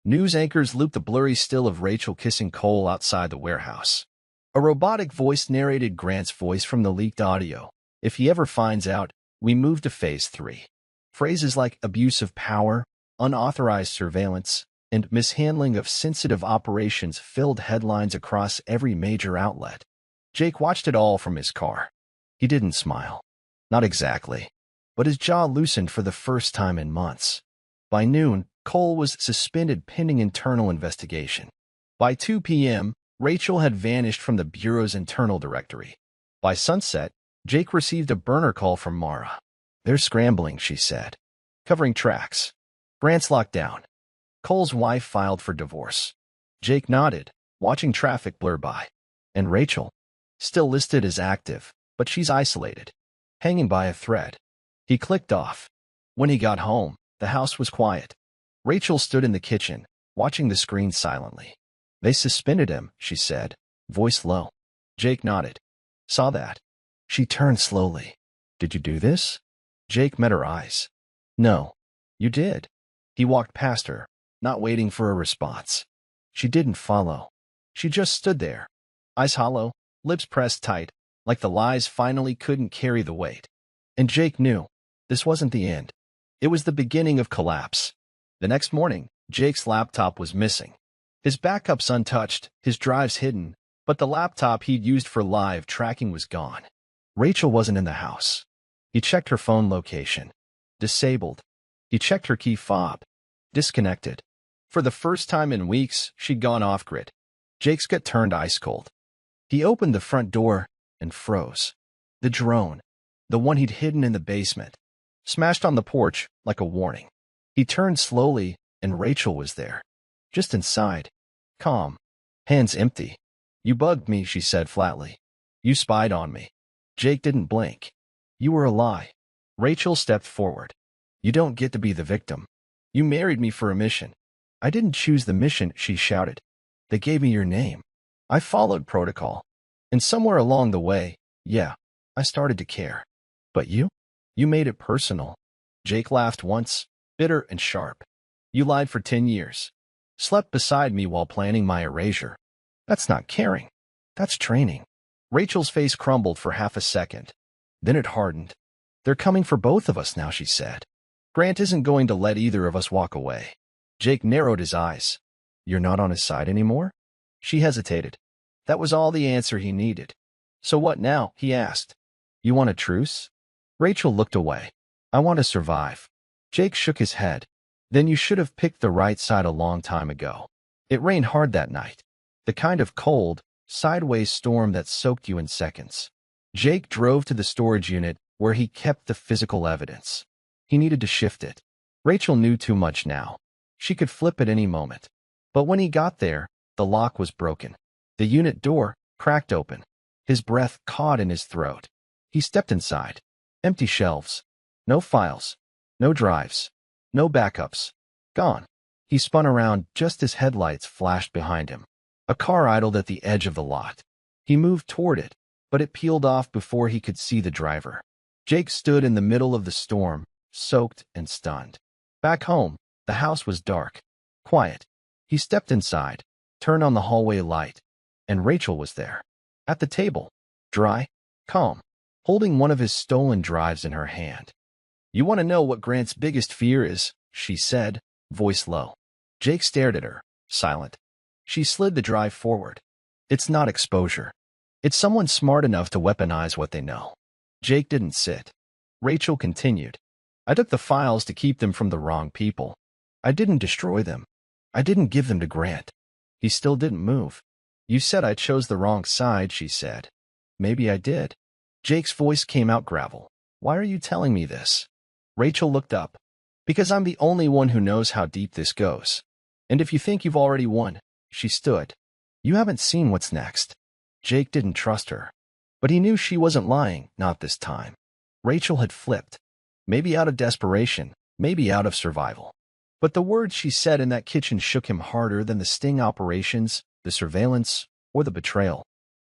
News anchors looped the blurry still of Rachel kissing Cole outside the warehouse. A robotic voice narrated Grant's voice from the leaked audio. "If he ever finds out, we move to phase 3. Phrases like abuse of power, unauthorized surveillance, and mishandling of sensitive operations filled headlines across every major outlet. Jake watched it all from his car. He didn't smile. Not exactly. But his jaw loosened for the first time in months. By noon, Cole was suspended pending internal investigation. By 2 p.m., Rachel had vanished from the Bureau's internal directory. By sunset, Jake received a burner call from Mara. "They're scrambling," she said. "Covering tracks. Grant's locked down." Cole's wife filed for divorce. Jake nodded, watching traffic blur by. And Rachel? Still listed as active, but she's isolated. Hanging by a thread. He clicked off. When he got home, the house was quiet. Rachel stood in the kitchen, watching the screen silently. "They suspended him," she said, voice low. Jake nodded. "Saw that." She turned slowly. "Did you do this?" Jake met her eyes. "No. You did." He walked past her, not waiting for a response. She didn't follow. She just stood there, eyes hollow, lips pressed tight, like the lies finally couldn't carry the weight. And Jake knew this wasn't the end. It was the beginning of collapse. The next morning, Jake's laptop was missing. His backups untouched, his drives hidden, but the laptop he'd used for live tracking was gone. Rachel wasn't in the house. He checked her phone location. Disabled. He checked her key fob. Disconnected. For the first time in weeks, she'd gone off-grid. Jake's gut turned ice cold. He opened the front door and froze. The drone, the one he'd hidden in the basement, smashed on the porch like a warning. He turned slowly, and Rachel was there. Just inside. Calm. Hands empty. "You bugged me," she said flatly. "You spied on me." Jake didn't blink. "You were a lie." Rachel stepped forward. "You don't get to be the victim. You married me for a mission." "I didn't choose the mission," she shouted. "They gave me your name. I followed protocol. And somewhere along the way, yeah, I started to care. But you? You made it personal." Jake laughed once, bitter and sharp. "You lied for 10 years. Slept beside me while planning my erasure. That's not caring. That's training." Rachel's face crumbled for half a second. Then it hardened. "They're coming for both of us now," she said. "Grant isn't going to let either of us walk away." Jake narrowed his eyes. "You're not on his side anymore?" She hesitated. That was all the answer he needed. "So what now?" he asked. "You want a truce?" Rachel looked away. "I want to survive." Jake shook his head. "Then you should have picked the right side a long time ago." It rained hard that night. The kind of cold, sideways storm that soaked you in seconds. Jake drove to the storage unit where he kept the physical evidence. He needed to shift it. Rachel knew too much now. She could flip at any moment. But when he got there, the lock was broken. The unit door cracked open. His breath caught in his throat. He stepped inside. Empty shelves. No files. No drives. No backups. Gone. He spun around just as headlights flashed behind him. A car idled at the edge of the lot. He moved toward it, but it peeled off before he could see the driver. Jake stood in the middle of the storm, soaked and stunned. Back home, the house was dark, quiet. He stepped inside, turned on the hallway light, and Rachel was there. At the table, dry, calm, holding one of his stolen drives in her hand. "You want to know what Grant's biggest fear is?" she said, voice low. Jake stared at her, silent. She slid the drive forward. "It's not exposure. It's someone smart enough to weaponize what they know." Jake didn't sit. Rachel continued. "I took the files to keep them from the wrong people. I didn't destroy them. I didn't give them to Grant." He still didn't move. "You said I chose the wrong side," she said. "Maybe I did." Jake's voice came out gravel. "Why are you telling me this?" Rachel looked up. "Because I'm the only one who knows how deep this goes. And if you think you've already won," she stood, "you haven't seen what's next." Jake didn't trust her. But he knew she wasn't lying, not this time. Rachel had flipped. Maybe out of desperation, maybe out of survival. But the words she said in that kitchen shook him harder than the sting operations, the surveillance, or the betrayal.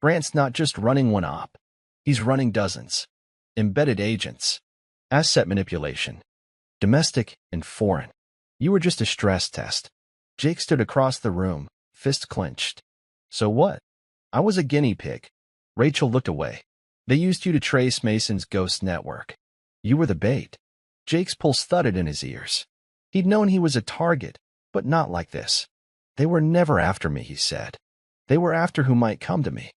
Grant's not just running one op. He's running dozens. Embedded agents. Asset manipulation. Domestic and foreign. You were just a stress test. Jake stood across the room, fist clenched. "So what?" "I was a guinea pig." Rachel looked away. "They used you to trace Mason's ghost network. You were the bait." Jake's pulse thudded in his ears. He'd known he was a target, but not like this. "They were never after me," he said. "They were after who might come to me."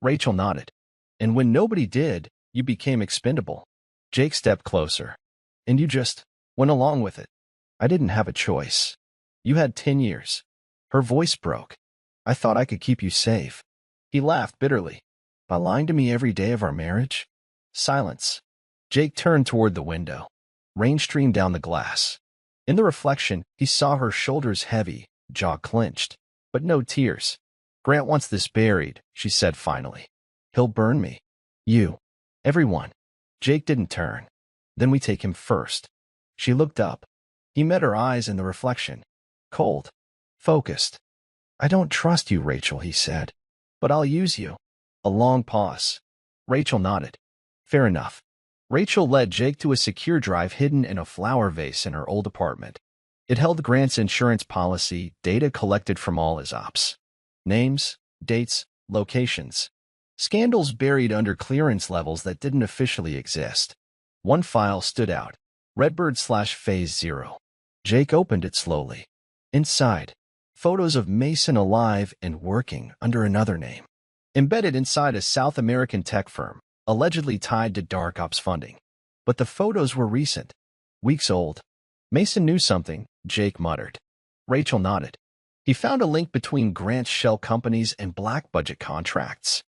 Rachel nodded. "And when nobody did, you became expendable." Jake stepped closer. "And you just went along with it." "I didn't have a choice. You had 10 years. Her voice broke. "I thought I could keep you safe." He laughed bitterly. "By lying to me every day of our marriage?" Silence. Jake turned toward the window. Rain streamed down the glass. In the reflection, he saw her shoulders heavy, jaw clenched, but no tears. "Grant wants this buried," she said finally. "He'll burn me. You. Everyone." Jake didn't turn. "Then we take him first." She looked up. He met her eyes in the reflection. Cold. Focused. "I don't trust you, Rachel," he said. "But I'll use you." A long pause. Rachel nodded. "Fair enough." Rachel led Jake to a secure drive hidden in a flower vase in her old apartment. It held Grant's insurance policy, data collected from all his ops. Names, dates, locations. Scandals buried under clearance levels that didn't officially exist. One file stood out. Redbird/Phase 0. Jake opened it slowly. Inside, photos of Mason alive and working under another name. Embedded inside a South American tech firm, allegedly tied to dark ops funding. But the photos were recent. Weeks old. "Mason knew something," Jake muttered. Rachel nodded. "He found a link between Grant's shell companies and black budget contracts.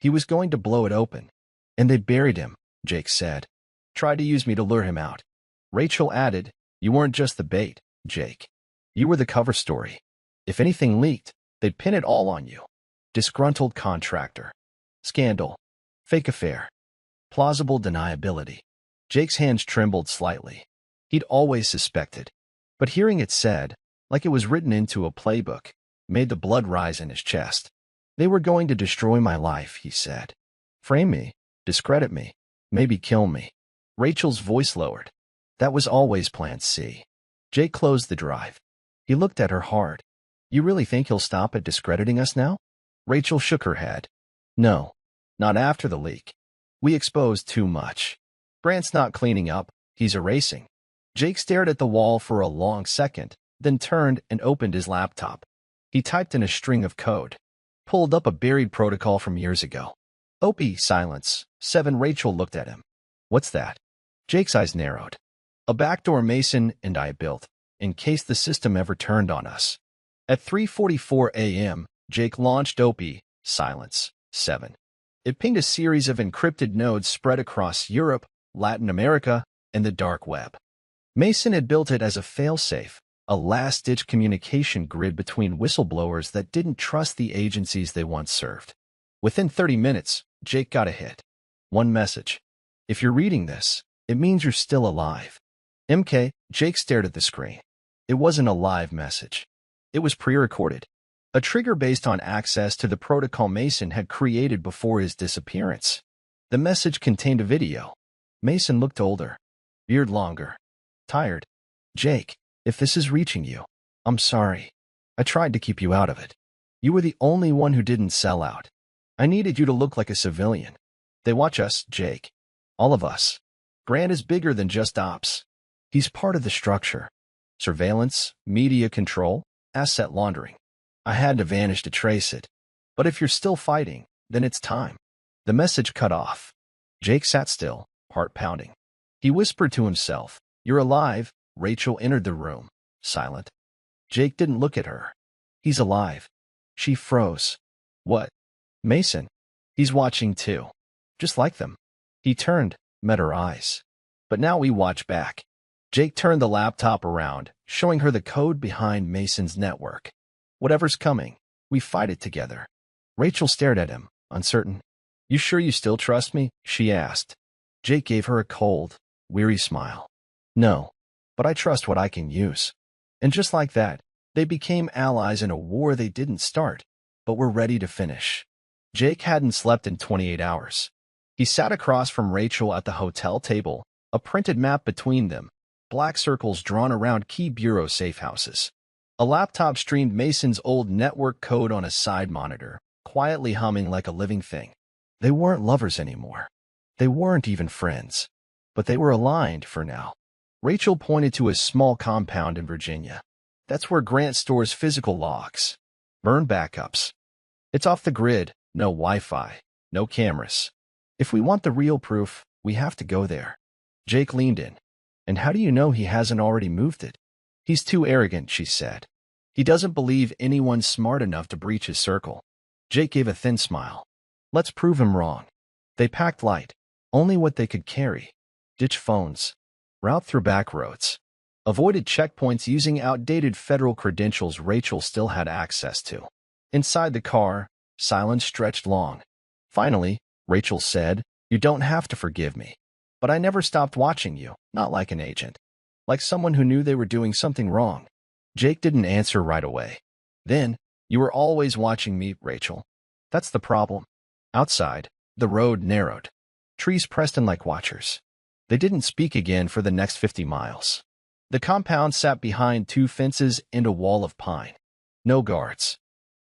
He was going to blow it open. And they buried him," Jake said. "Tried to use me to lure him out." Rachel added, "You weren't just the bait, Jake. You were the cover story. If anything leaked, they'd pin it all on you." Disgruntled contractor. Scandal. Fake affair. Plausible deniability. Jake's hands trembled slightly. He'd always suspected. But hearing it said, like it was written into a playbook, made the blood rise in his chest. "They were going to destroy my life," he said. "Frame me, discredit me, maybe kill me." Rachel's voice lowered. "That was always plan C." Jake closed the drive. He looked at her hard. "You really think he'll stop at discrediting us now?" Rachel shook her head. "No, not after the leak. We exposed too much. Grant's not cleaning up, he's erasing." Jake stared at the wall for a long second, then turned and opened his laptop. He typed in a string of code. Pulled up a buried protocol from years ago. "OP, silence." 7. Rachel looked at him. "What's that?" Jake's eyes narrowed. "A backdoor Mason and I built, in case the system ever turned on us." At 3:44 a.m., Jake launched OP, silence. 7. It pinged a series of encrypted nodes spread across Europe, Latin America, and the dark web. Mason had built it as a failsafe, a last-ditch communication grid between whistleblowers that didn't trust the agencies they once served. Within 30 minutes, Jake got a hit. One message. If you're reading this, it means you're still alive. MK, Jake stared at the screen. It wasn't a live message. It was pre-recorded. A trigger based on access to the protocol Mason had created before his disappearance. The message contained a video. Mason looked older, beard longer, tired. Jake, if this is reaching you, I'm sorry. I tried to keep you out of it. You were the only one who didn't sell out. I needed you to look like a civilian. They watch us, Jake. All of us. Grant is bigger than just ops. He's part of the structure. Surveillance, media control, asset laundering. I had to vanish to trace it. But if you're still fighting, then it's time. The message cut off. Jake sat still, heart pounding. He whispered to himself, "You're alive." Rachel entered the room, silent. Jake didn't look at her. "He's alive." She froze. "What?" "Mason. He's watching too. Just like them." He turned, met her eyes. "But now we watch back." Jake turned the laptop around, showing her the code behind Mason's network. "Whatever's coming, we fight it together." Rachel stared at him, uncertain. "You sure you still trust me?" she asked. Jake gave her a cold, weary smile. "No, but I trust what I can use." And just like that, they became allies in a war they didn't start, but were ready to finish. Jake hadn't slept in 28 hours. He sat across from Rachel at the hotel table, a printed map between them, black circles drawn around key bureau safe houses. A laptop streamed Mason's old network code on a side monitor, quietly humming like a living thing. They weren't lovers anymore. They weren't even friends. But they were aligned for now. Rachel pointed to a small compound in Virginia. "That's where Grant stores physical logs. Burn backups. It's off the grid, no Wi-Fi, no cameras. If we want the real proof, we have to go there." Jake leaned in. "And how do you know he hasn't already moved it?" "He's too arrogant," she said. "He doesn't believe anyone's smart enough to breach his circle." Jake gave a thin smile. "Let's prove him wrong." They packed light, only what they could carry. Ditch phones. Route through back roads. Avoided checkpoints using outdated federal credentials Rachel still had access to. Inside the car, silence stretched long. Finally, Rachel said, "You don't have to forgive me. But I never stopped watching you, not like an agent. Like someone who knew they were doing something wrong." Jake didn't answer right away. Then, "You were always watching me, Rachel. That's the problem." Outside, the road narrowed. Trees pressed in like watchers. They didn't speak again for the next 50 miles. The compound sat behind 2 fences and a wall of pine. No guards.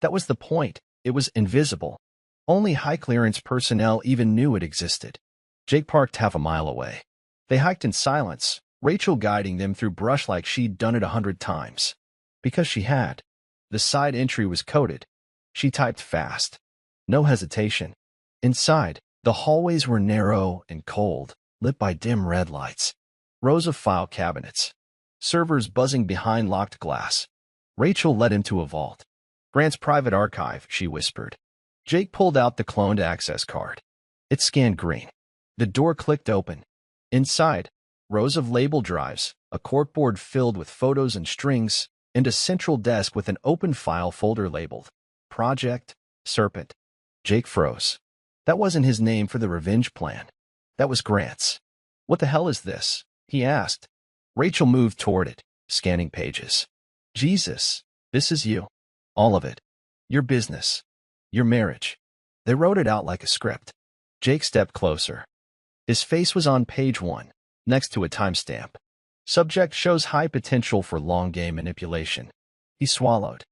That was the point. It was invisible. Only high-clearance personnel even knew it existed. Jake parked half a mile away. They hiked in silence, Rachel guiding them through brush like she'd done it 100 times. Because she had. The side entry was coded. She typed fast. No hesitation. Inside, the hallways were narrow and cold, lit by dim red lights. Rows of file cabinets. Servers buzzing behind locked glass. Rachel led him to a vault. "Grant's private archive," she whispered. Jake pulled out the cloned access card. It scanned green. The door clicked open. Inside, rows of label drives, a corkboard filled with photos and strings, and a central desk with an open file folder labeled Project Serpent. Jake froze. That wasn't his name for the revenge plan. That was Grant's. "What the hell is this?" he asked. Rachel moved toward it, scanning pages. "Jesus, this is you. All of it. Your business. Your marriage." They wrote it out like a script. Jake stepped closer. His face was on page 1, next to a timestamp. Subject shows high potential for long-game manipulation. He swallowed.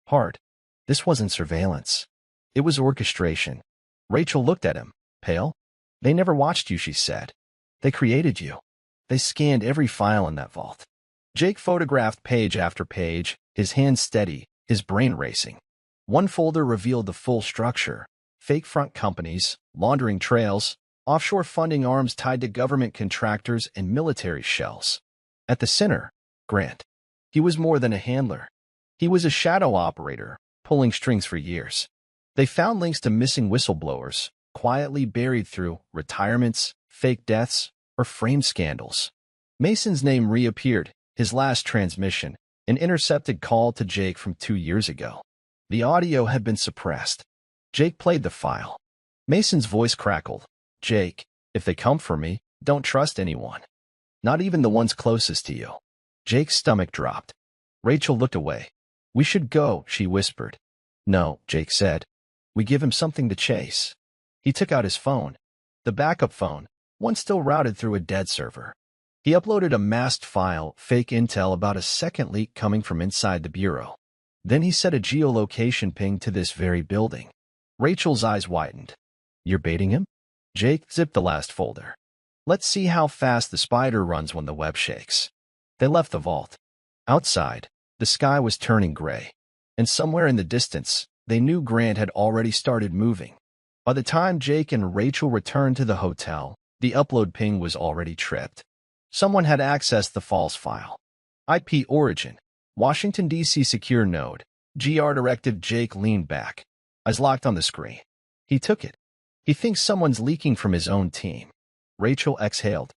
Hard. This wasn't surveillance. It was orchestration. Rachel looked at him, pale. "They never watched you," she said. "They created you. They scanned every file in that vault." Jake photographed page after page, his hands steady, his brain racing. One folder revealed the full structure. Fake front companies, laundering trails, offshore funding arms tied to government contractors and military shells. At the center, Grant. He was more than a handler. He was a shadow operator, pulling strings for years. They found links to missing whistleblowers, quietly buried through retirements, fake deaths, or framed scandals. Mason's name reappeared, his last transmission, an intercepted call to Jake from 2 years ago. The audio had been suppressed. Jake played the file. Mason's voice crackled. "Jake, If they come for me, don't trust anyone. Not even the ones closest to you. Jake's stomach dropped. Rachel looked away. We should go, she whispered. No, Jake said. We give him something to chase. He took out his phone. The backup phone, one still routed through a dead server. He uploaded a masked file, fake intel about a second leak coming from inside the bureau. Then he set a geolocation ping to this very building. Rachel's eyes widened. You're baiting him? Jake zipped the last folder. Let's see how fast the spider runs when the web shakes. They left the vault. Outside, the sky was turning gray, and somewhere in the distance, they knew Grant had already started moving. By the time Jake and Rachel returned to the hotel, the upload ping was already tripped. Someone had accessed the false file. IP origin, Washington, D.C. secure node. GR directive. Jake leaned back, eyes locked on the screen. He took it. He thinks someone's leaking from his own team. Rachel exhaled.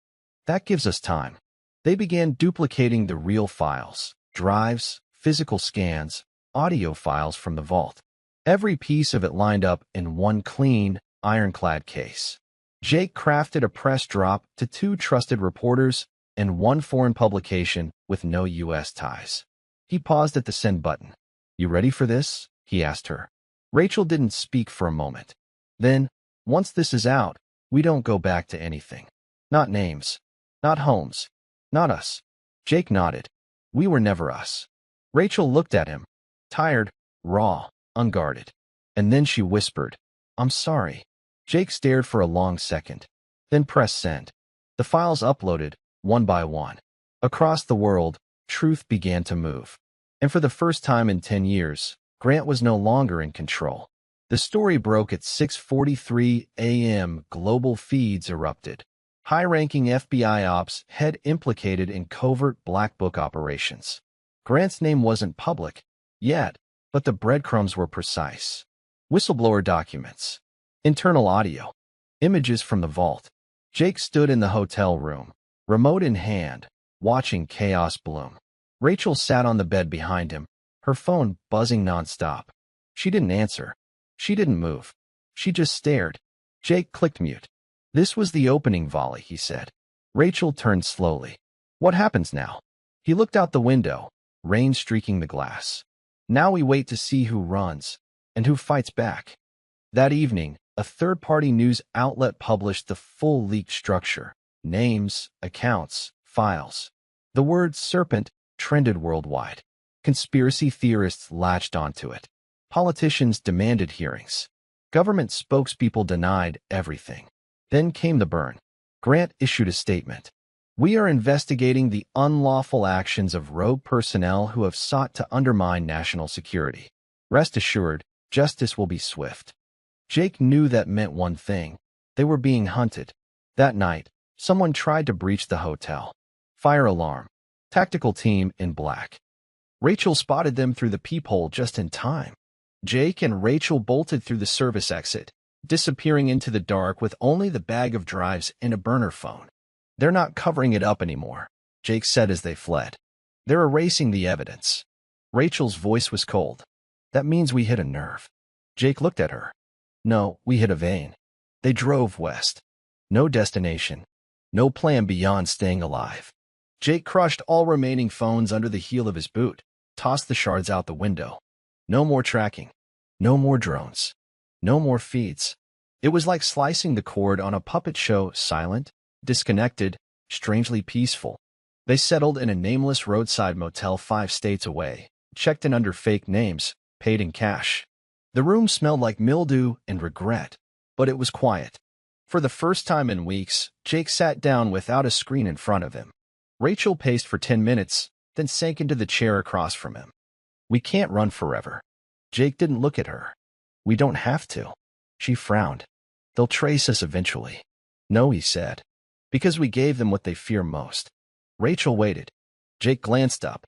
That gives us time. They began duplicating the real files, drives, physical scans, audio files from the vault. Every piece of it lined up in one clean, ironclad case. Jake crafted a press drop to 2 trusted reporters and 1 foreign publication with no U.S. ties. He paused at the send button. You ready for this? He asked her. Rachel didn't speak for a moment. Then, once this is out, we don't go back to anything. Not names. Not homes. Not us. Jake nodded. We were never us. Rachel looked at him. Tired, raw, unguarded. And then she whispered, I'm sorry. Jake stared for a long second, then pressed send. The files uploaded, one by one. Across the world, truth began to move. And for the first time in 10 years, Grant was no longer in control. The story broke at 6:43 a.m. Global feeds erupted. High-ranking FBI ops head implicated in covert black book operations. Grant's name wasn't public yet, but the breadcrumbs were precise. Whistleblower documents. Internal audio. Images from the vault. Jake stood in the hotel room, remote in hand, watching chaos bloom. Rachel sat on the bed behind him, her phone buzzing nonstop. She didn't answer. She didn't move. She just stared. Jake clicked mute. This was the opening volley, he said. Rachel turned slowly. What happens now? He looked out the window, rain streaking the glass. Now we wait to see who runs and who fights back. That evening, a third-party news outlet published the full leaked structure. Names, accounts, files. The word serpent trended worldwide. Conspiracy theorists latched onto it. Politicians demanded hearings. Government spokespeople denied everything. Then came the burn. Grant issued a statement. We are investigating the unlawful actions of rogue personnel who have sought to undermine national security. Rest assured, justice will be swift. Jake knew that meant one thing. They were being hunted. That night, someone tried to breach the hotel. Fire alarm. Tactical team in black. Rachel spotted them through the peephole just in time. Jake and Rachel bolted through the service exit, disappearing into the dark with only the bag of drives and a burner phone. They're not covering it up anymore, Jake said as they fled. They're erasing the evidence. Rachel's voice was cold. That means we hit a nerve. Jake looked at her. No, we hit a vein. They drove west. No destination. No plan beyond staying alive. Jake crushed all remaining phones under the heel of his boot, tossed the shards out the window. No more tracking. No more drones. No more feeds. It was like slicing the cord on a puppet show, silent, disconnected, strangely peaceful. They settled in a nameless roadside motel 5 states away, checked in under fake names, paid in cash. The room smelled like mildew and regret, but it was quiet. For the first time in weeks, Jake sat down without a screen in front of him. Rachel paced for 10 minutes, then sank into the chair across from him. We can't run forever. Jake didn't look at her. We don't have to. She frowned. They'll trace us eventually. No, he said. Because we gave them what they fear most. Rachel waited. Jake glanced up.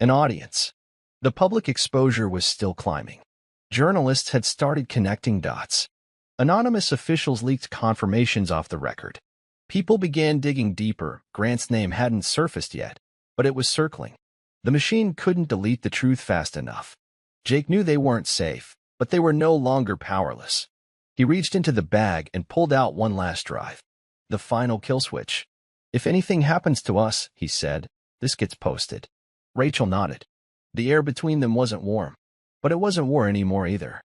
An audience. The public exposure was still climbing. Journalists had started connecting dots. Anonymous officials leaked confirmations off the record. People began digging deeper. Grant's name hadn't surfaced yet, but it was circling. The machine couldn't delete the truth fast enough. Jake knew they weren't safe, but they were no longer powerless. He reached into the bag and pulled out one last drive. The final kill switch. If anything happens to us, he said, this gets posted. Rachel nodded. The air between them wasn't warm, but it wasn't war anymore either.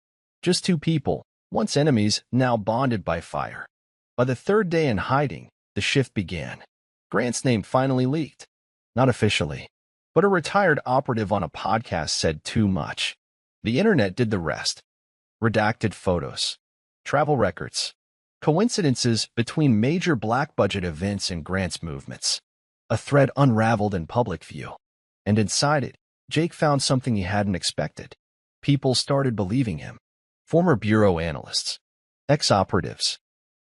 Just two people, once enemies, now bonded by fire. By the third day in hiding, the shift began. Grant's name finally leaked. Not officially, but a retired operative on a podcast said too much. The internet did the rest. Redacted photos, travel records, coincidences between major black-budget events and Grant's movements. A thread unraveled in public view. And inside it, Jake found something he hadn't expected. People started believing him. Former bureau analysts, ex-operatives,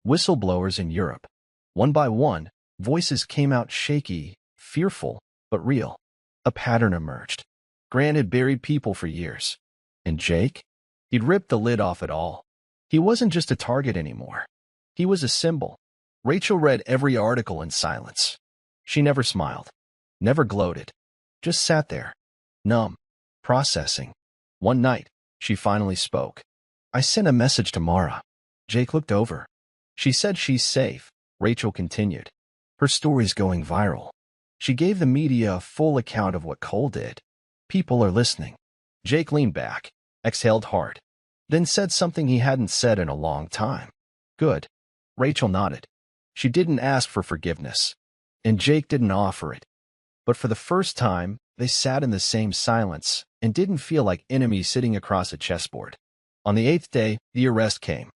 whistleblowers in Europe. One by one, voices came out shaky, fearful, but real. A pattern emerged. Grant had buried people for years. And Jake? He'd ripped the lid off it all. He wasn't just a target anymore. He was a symbol. Rachel read every article in silence. She never smiled, never gloated, just sat there, numb, processing. One night, she finally spoke. I sent a message to Mara. Jake looked over. She said she's safe, Rachel continued. Her story's going viral. She gave the media a full account of what Cole did. People are listening. Jake leaned back, exhaled hard, then said something he hadn't said in a long time. Good. Rachel nodded. She didn't ask for forgiveness, and Jake didn't offer it. But for the first time, they sat in the same silence and didn't feel like enemies sitting across a chessboard. On the 8th day, the arrest came.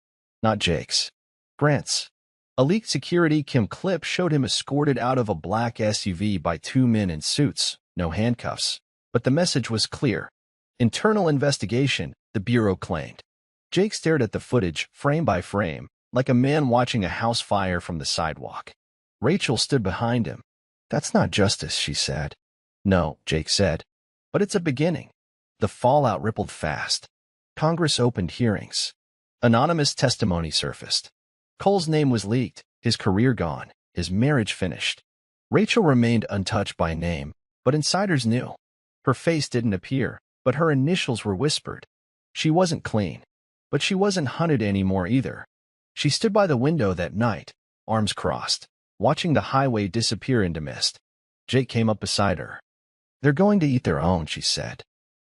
Not Jake's. Grant's. A leaked security cam clip showed him escorted out of a black SUV by two men in suits, no handcuffs. But the message was clear. Internal investigation, the Bureau claimed. Jake stared at the footage, frame by frame, like a man watching a house fire from the sidewalk. Rachel stood behind him. That's not justice, she said. No, Jake said. But it's a beginning. The fallout rippled fast. Congress opened hearings. Anonymous testimony surfaced. Cole's name was leaked, his career gone, his marriage finished. Rachel remained untouched by name, but insiders knew. Her face didn't appear, but her initials were whispered. She wasn't clean, but she wasn't hunted anymore either. She stood by the window that night, arms crossed, watching the highway disappear into mist. Jake came up beside her. They're going to eat their own, she said.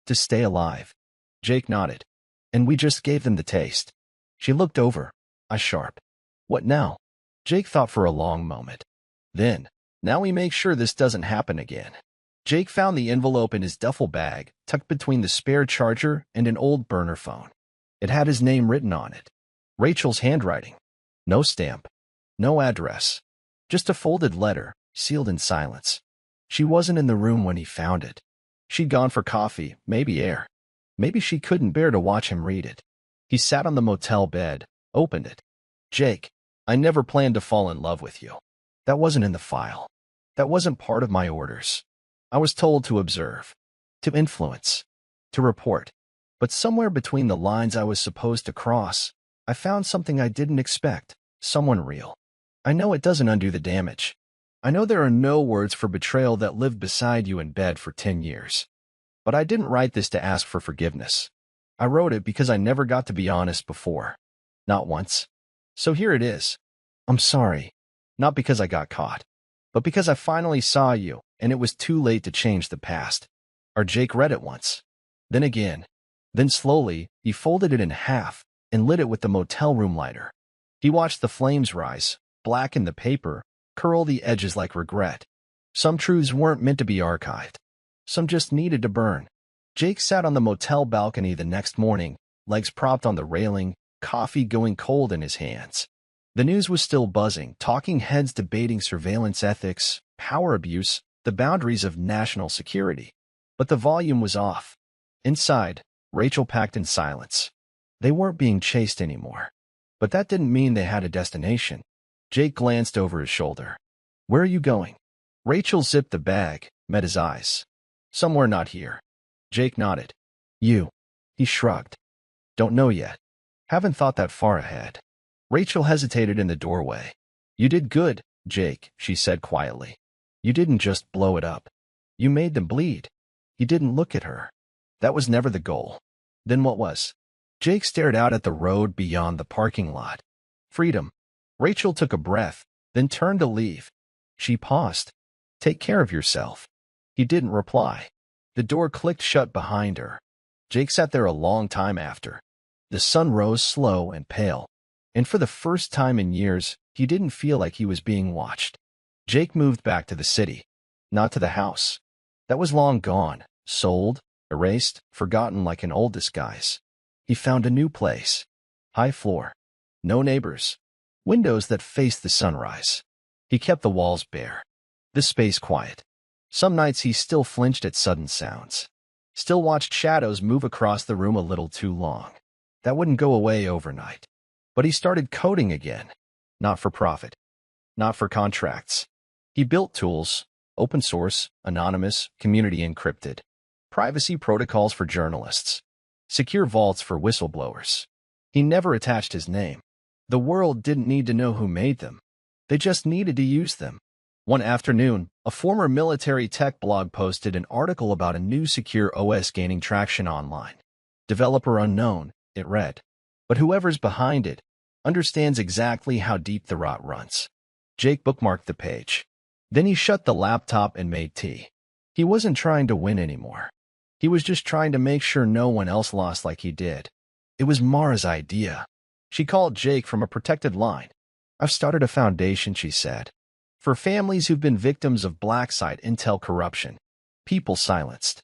To stay alive. Jake nodded. And we just gave them the taste. She looked over, eyes sharp. What now? Jake thought for a long moment. Then, now we make sure this doesn't happen again. Jake found the envelope in his duffel bag, tucked between the spare charger and an old burner phone. It had his name written on it. Rachel's handwriting. No stamp. No address. Just a folded letter, sealed in silence. She wasn't in the room when he found it. She'd gone for coffee, maybe air. Maybe she couldn't bear to watch him read it. He sat on the motel bed, opened it. Jake, I never planned to fall in love with you. That wasn't in the file. That wasn't part of my orders. I was told to observe, to influence, to report. But somewhere between the lines I was supposed to cross, I found something I didn't expect, someone real. I know it doesn't undo the damage. I know there are no words for betrayal that lived beside you in bed for 10 years. But I didn't write this to ask for forgiveness. I wrote it because I never got to be honest before. Not once. So here it is. I'm sorry. Not because I got caught, but because I finally saw you, and it was too late to change the past. Or Jake read it once. Then again. Then slowly, he folded it in half and lit it with the motel room lighter. He watched the flames rise, blacken the paper, curl the edges like regret. Some truths weren't meant to be archived. Some just needed to burn. Jake sat on the motel balcony the next morning, legs propped on the railing, coffee going cold in his hands. The news was still buzzing, talking heads debating surveillance ethics, power abuse, the boundaries of national security. But the volume was off. Inside, Rachel packed in silence. They weren't being chased anymore. But that didn't mean they had a destination. Jake glanced over his shoulder. Where are you going? Rachel zipped the bag, met his eyes. Somewhere not here. Jake nodded. You. He shrugged. Don't know yet. Haven't thought that far ahead. Rachel hesitated in the doorway. You did good, Jake, she said quietly. You didn't just blow it up. You made them bleed. He didn't look at her. That was never the goal. Then what was? Jake stared out at the road beyond the parking lot. Freedom. Rachel took a breath, then turned to leave. She paused. "Take care of yourself." He didn't reply. The door clicked shut behind her. Jake sat there a long time after. The sun rose slow and pale, and for the first time in years, he didn't feel like he was being watched. Jake moved back to the city, not to the house. That was long gone, sold, erased, forgotten like an old disguise. He found a new place. High floor. No neighbors. Windows that faced the sunrise. He kept the walls bare. The space quiet. Some nights he still flinched at sudden sounds. Still watched shadows move across the room a little too long. That wouldn't go away overnight. But he started coding again. Not for profit. Not for contracts. He built tools, open source, anonymous, community encrypted. Privacy protocols for journalists. Secure vaults for whistleblowers. He never attached his name. The world didn't need to know who made them. They just needed to use them. One afternoon, a former military tech blog posted an article about a new secure OS gaining traction online. Developer unknown, it read. But whoever's behind it understands exactly how deep the rot runs. Jake bookmarked the page. Then he shut the laptop and made tea. He wasn't trying to win anymore. He was just trying to make sure no one else lost like he did. It was Mara's idea. She called Jake from a protected line. "I've started a foundation," she said, "for families who've been victims of black site intel corruption. People silenced.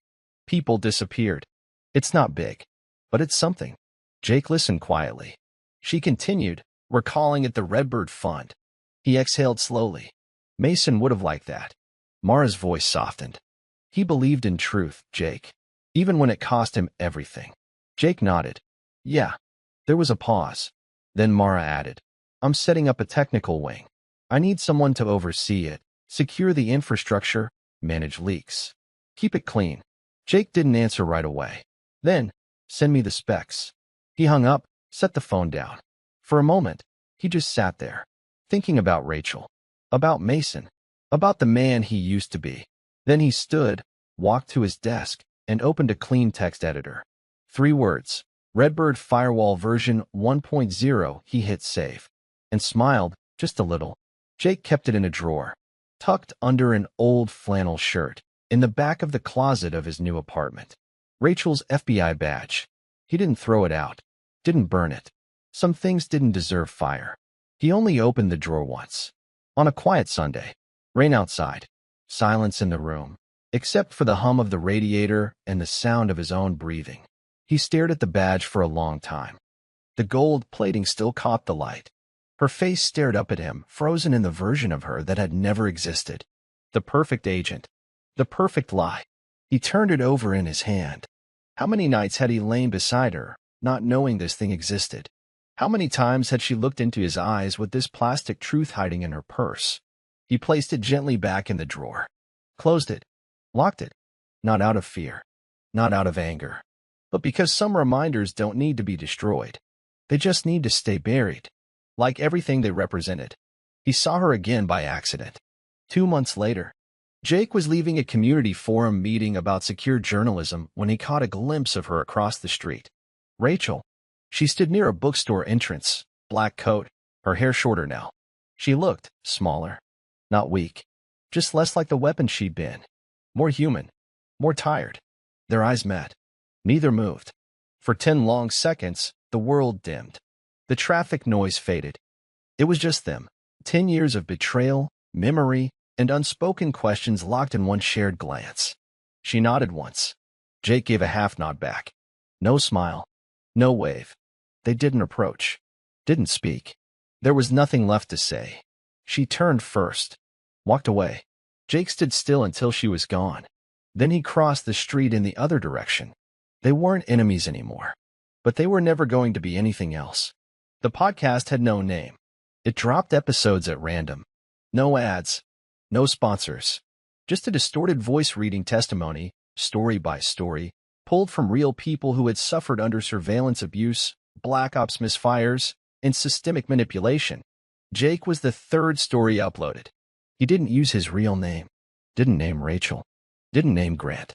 People disappeared. It's not big, but it's something." Jake listened quietly. She continued, "We're calling it the Redbird Fund." He exhaled slowly. Mason would have liked that. Mara's voice softened. He believed in truth, Jake, even when it cost him everything. Jake nodded. "Yeah." There was a pause. Then Mara added, "I'm setting up a technical wing. I need someone to oversee it, secure the infrastructure, manage leaks. Keep it clean." Jake didn't answer right away. Then, "Send me the specs." He hung up, set the phone down. For a moment, he just sat there, thinking about Rachel, about Mason, about the man he used to be. Then he stood, walked to his desk, and opened a clean text editor. 3 words. Redbird Firewall version 1.0. He hit save and smiled, just a little. Jake kept it in a drawer, tucked under an old flannel shirt, in the back of the closet of his new apartment. Rachel's FBI badge. He didn't throw it out, didn't burn it. Some things didn't deserve fire. He only opened the drawer once. On a quiet Sunday. Rain outside. Silence in the room, except for the hum of the radiator and the sound of his own breathing. He stared at the badge for a long time. The gold plating still caught the light. Her face stared up at him, frozen in the version of her that had never existed. The perfect agent. The perfect lie. He turned it over in his hand. How many nights had he lain beside her, not knowing this thing existed? How many times had she looked into his eyes with this plastic truth hiding in her purse? He placed it gently back in the drawer. Closed it. Locked it. Not out of fear. Not out of anger. But because some reminders don't need to be destroyed. They just need to stay buried. Like everything they represented. He saw her again by accident. 2 months later. Jake was leaving a community forum meeting about secure journalism when he caught a glimpse of her across the street. Rachel. She stood near a bookstore entrance, black coat, her hair shorter now. She looked smaller. Not weak. Just less like the weapon she'd been. More human. More tired. Their eyes met. Neither moved. For 10 long seconds, the world dimmed. The traffic noise faded. It was just them. 10 years of betrayal, memory, and unspoken questions locked in one shared glance. She nodded once. Jake gave a half-nod back. No smile. No wave. They didn't approach. Didn't speak. There was nothing left to say. She turned first. Walked away. Jake stood still until she was gone. Then he crossed the street in the other direction. They weren't enemies anymore. But they were never going to be anything else. The podcast had no name. It dropped episodes at random. No ads. No sponsors. Just a distorted voice reading testimony, story by story, pulled from real people who had suffered under surveillance abuse, black ops misfires, and systemic manipulation. Jake was the 3rd story uploaded. He didn't use his real name. Didn't name Rachel. Didn't name Grant.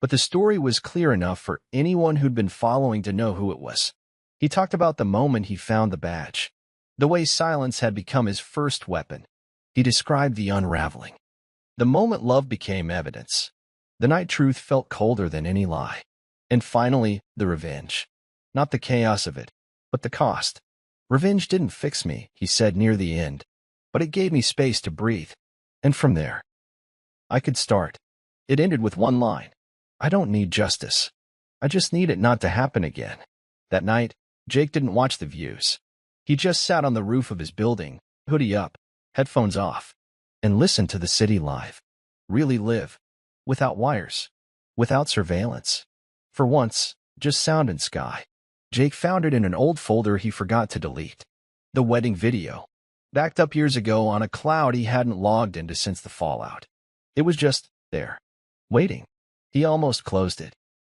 But the story was clear enough for anyone who'd been following to know who it was. He talked about the moment he found the badge. The way silence had become his first weapon. He described the unraveling. The moment love became evidence. The night truth felt colder than any lie. And finally, the revenge. Not the chaos of it, but the cost. Revenge didn't fix me, he said near the end, but it gave me space to breathe. And from there, I could start. It ended with one line. I don't need justice. I just need it not to happen again. That night, Jake didn't watch the views. He just sat on the roof of his building, hoodie up, headphones off, and listened to the city live. Really live. Without wires. Without surveillance. For once, just sound and sky. Jake found it in an old folder he forgot to delete. The wedding video. Backed up years ago on a cloud he hadn't logged into since the fallout. It was just there. Waiting. He almost closed it.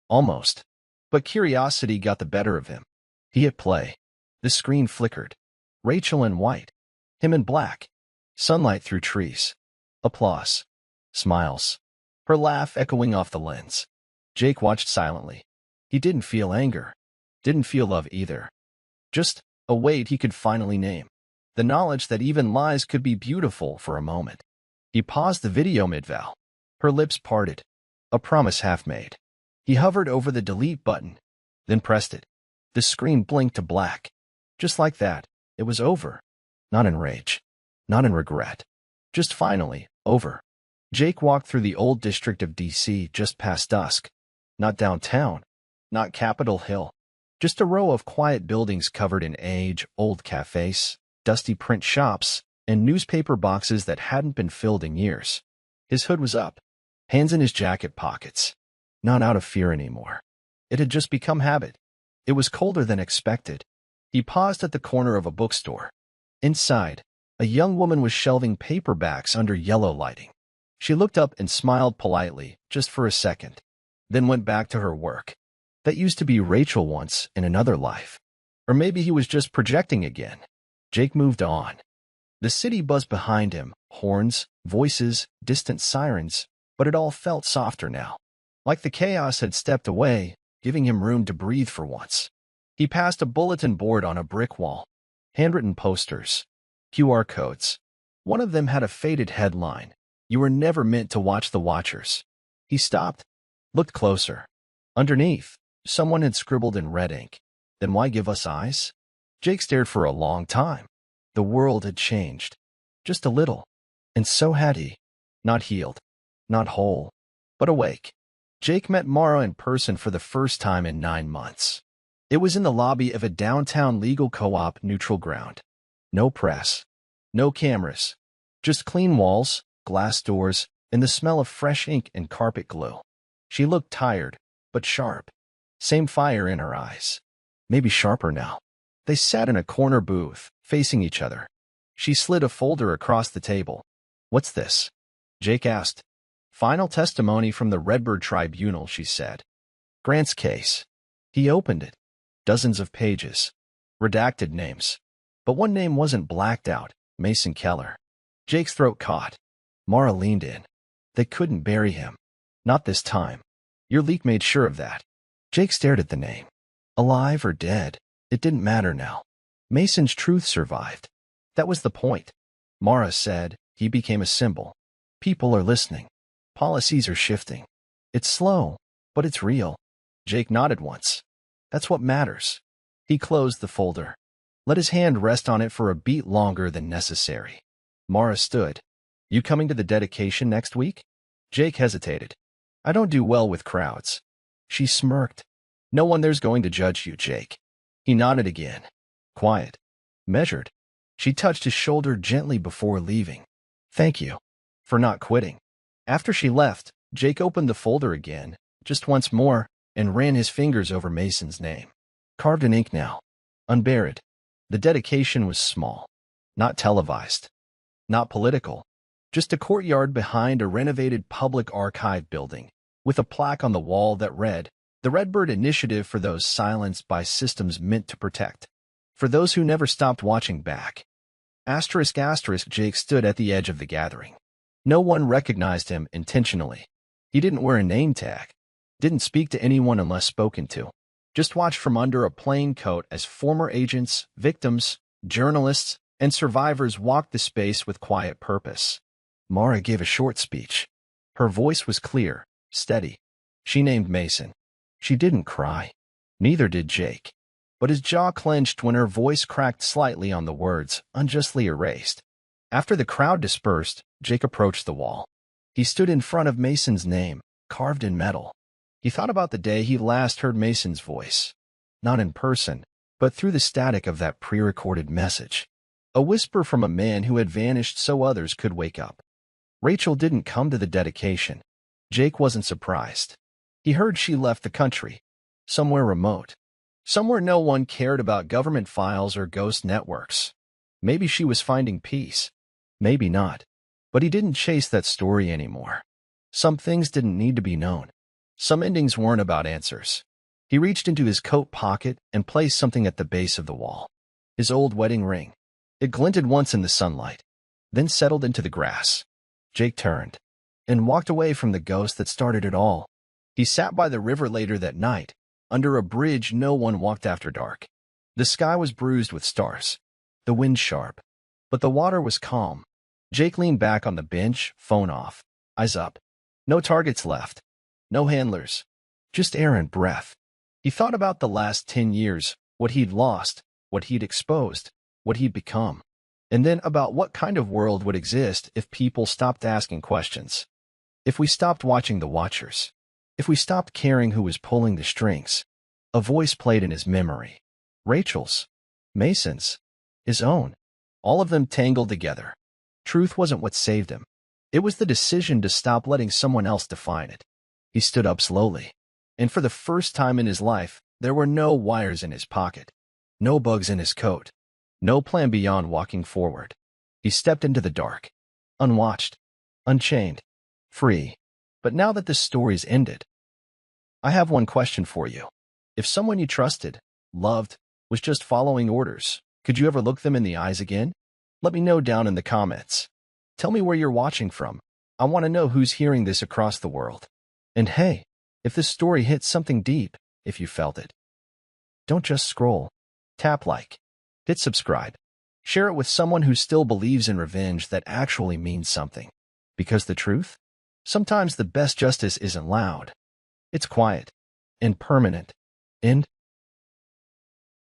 Almost. But curiosity got the better of him. He hit play. The screen flickered. Rachel in white. Him in black. Sunlight through trees. Applause. Smiles. Her laugh echoing off the lens. Jake watched silently. He didn't feel anger. Didn't feel love either. Just a weight he could finally name. The knowledge that even lies could be beautiful for a moment. He paused the video mid-val. Her lips parted. A promise half made. He hovered over the delete button, then pressed it. The screen blinked to black. Just like that, it was over. Not in rage. Not in regret. Just finally, over. Jake walked through the old district of D.C. just past dusk. Not downtown. Not Capitol Hill. Just a row of quiet buildings covered in age, old cafes, dusty print shops, and newspaper boxes that hadn't been filled in years. His hood was up, hands in his jacket pockets. Not out of fear anymore. It had just become habit. It was colder than expected. He paused at the corner of a bookstore. Inside, a young woman was shelving paperbacks under yellow lighting. She looked up and smiled politely, just for a second, then went back to her work. That used to be Rachel once in another life. Or maybe he was just projecting again. Jake moved on. The city buzzed behind him, horns, voices, distant sirens, but it all felt softer now. Like the chaos had stepped away, giving him room to breathe for once. He passed a bulletin board on a brick wall. Handwritten posters. QR codes. One of them had a faded headline. You were never meant to watch the watchers. He stopped. Looked closer. Underneath, someone had scribbled in red ink. Then why give us eyes? Jake stared for a long time. The world had changed. Just a little. And so had he. Not healed. Not whole. But awake. Jake met Mara in person for the first time in 9 months. It was in the lobby of a downtown legal co-op neutral ground. No press. No cameras. Just clean walls, glass doors, and the smell of fresh ink and carpet glue. She looked tired, but sharp. Same fire in her eyes. Maybe sharper now. They sat in a corner booth, facing each other. She slid a folder across the table. What's this? Jake asked. Final testimony from the Redbird Tribunal, she said. Grant's case. He opened it. Dozens of pages. Redacted names. But one name wasn't blacked out, Mason Keller. Jake's throat caught. Mara leaned in. They couldn't bury him. Not this time. Your leak made sure of that. Jake stared at the name. Alive or dead, it didn't matter now. Mason's truth survived. That was the point. Mara said, he became a symbol. People are listening. Policies are shifting. It's slow, but it's real. Jake nodded once. That's what matters. He closed the folder. Let his hand rest on it for a beat longer than necessary. Mara stood. You coming to the dedication next week? Jake hesitated. I don't do well with crowds. She smirked. No one there's going to judge you, Jake. He nodded again. Quiet. Measured. She touched his shoulder gently before leaving. Thank you. For not quitting. After she left, Jake opened the folder again, just once more, and ran his fingers over Mason's name. Carved in ink now. Unburied. The dedication was small. Not televised. Not political. Just a courtyard behind a renovated public archive building, with a plaque on the wall that read, The Redbird Initiative for those silenced by systems meant to protect. For those who never stopped watching back. Asterisk asterisk Jake stood at the edge of the gathering. No one recognized him intentionally. He didn't wear a name tag. Didn't speak to anyone unless spoken to. Just watched from under a plain coat as former agents, victims, journalists, and survivors walked the space with quiet purpose. Mara gave a short speech. Her voice was clear, steady. She named Mason. She didn't cry. Neither did Jake. But his jaw clenched when her voice cracked slightly on the words, unjustly erased. After the crowd dispersed, Jake approached the wall. He stood in front of Mason's name, carved in metal. He thought about the day he last heard Mason's voice. Not in person, but through the static of that pre-recorded message. A whisper from a man who had vanished so others could wake up. Rachel didn't come to the dedication. Jake wasn't surprised. He heard she left the country. Somewhere remote. Somewhere no one cared about government files or ghost networks. Maybe she was finding peace. Maybe not. But he didn't chase that story anymore. Some things didn't need to be known. Some endings weren't about answers. He reached into his coat pocket and placed something at the base of the wall. His old wedding ring. It glinted once in the sunlight, then settled into the grass. Jake turned and walked away from the ghost that started it all. He sat by the river later that night, under a bridge no one walked after dark. The sky was bruised with stars, the wind sharp, but the water was calm. Jake leaned back on the bench, phone off, eyes up. No targets left, no handlers, just air and breath. He thought about the last 10 years, what he'd lost, what he'd exposed, what he'd become, and then about what kind of world would exist if people stopped asking questions. If we stopped watching the watchers. If we stopped caring who was pulling the strings. A voice played in his memory. Rachel's. Mason's. His own. All of them tangled together. Truth wasn't what saved him. It was the decision to stop letting someone else define it. He stood up slowly. And for the first time in his life, there were no wires in his pocket. No bugs in his coat. No plan beyond walking forward. He stepped into the dark. Unwatched. Unchained. Free. But now that this story's ended, I have one question for you. If someone you trusted, loved, was just following orders, could you ever look them in the eyes again? Let me know down in the comments. Tell me where you're watching from. I want to know who's hearing this across the world. And hey, if this story hit something deep, if you felt it, don't just scroll. Tap like. Hit subscribe. Share it with someone who still believes in revenge that actually means something. Because the truth? Sometimes the best justice isn't loud. It's quiet. And permanent. And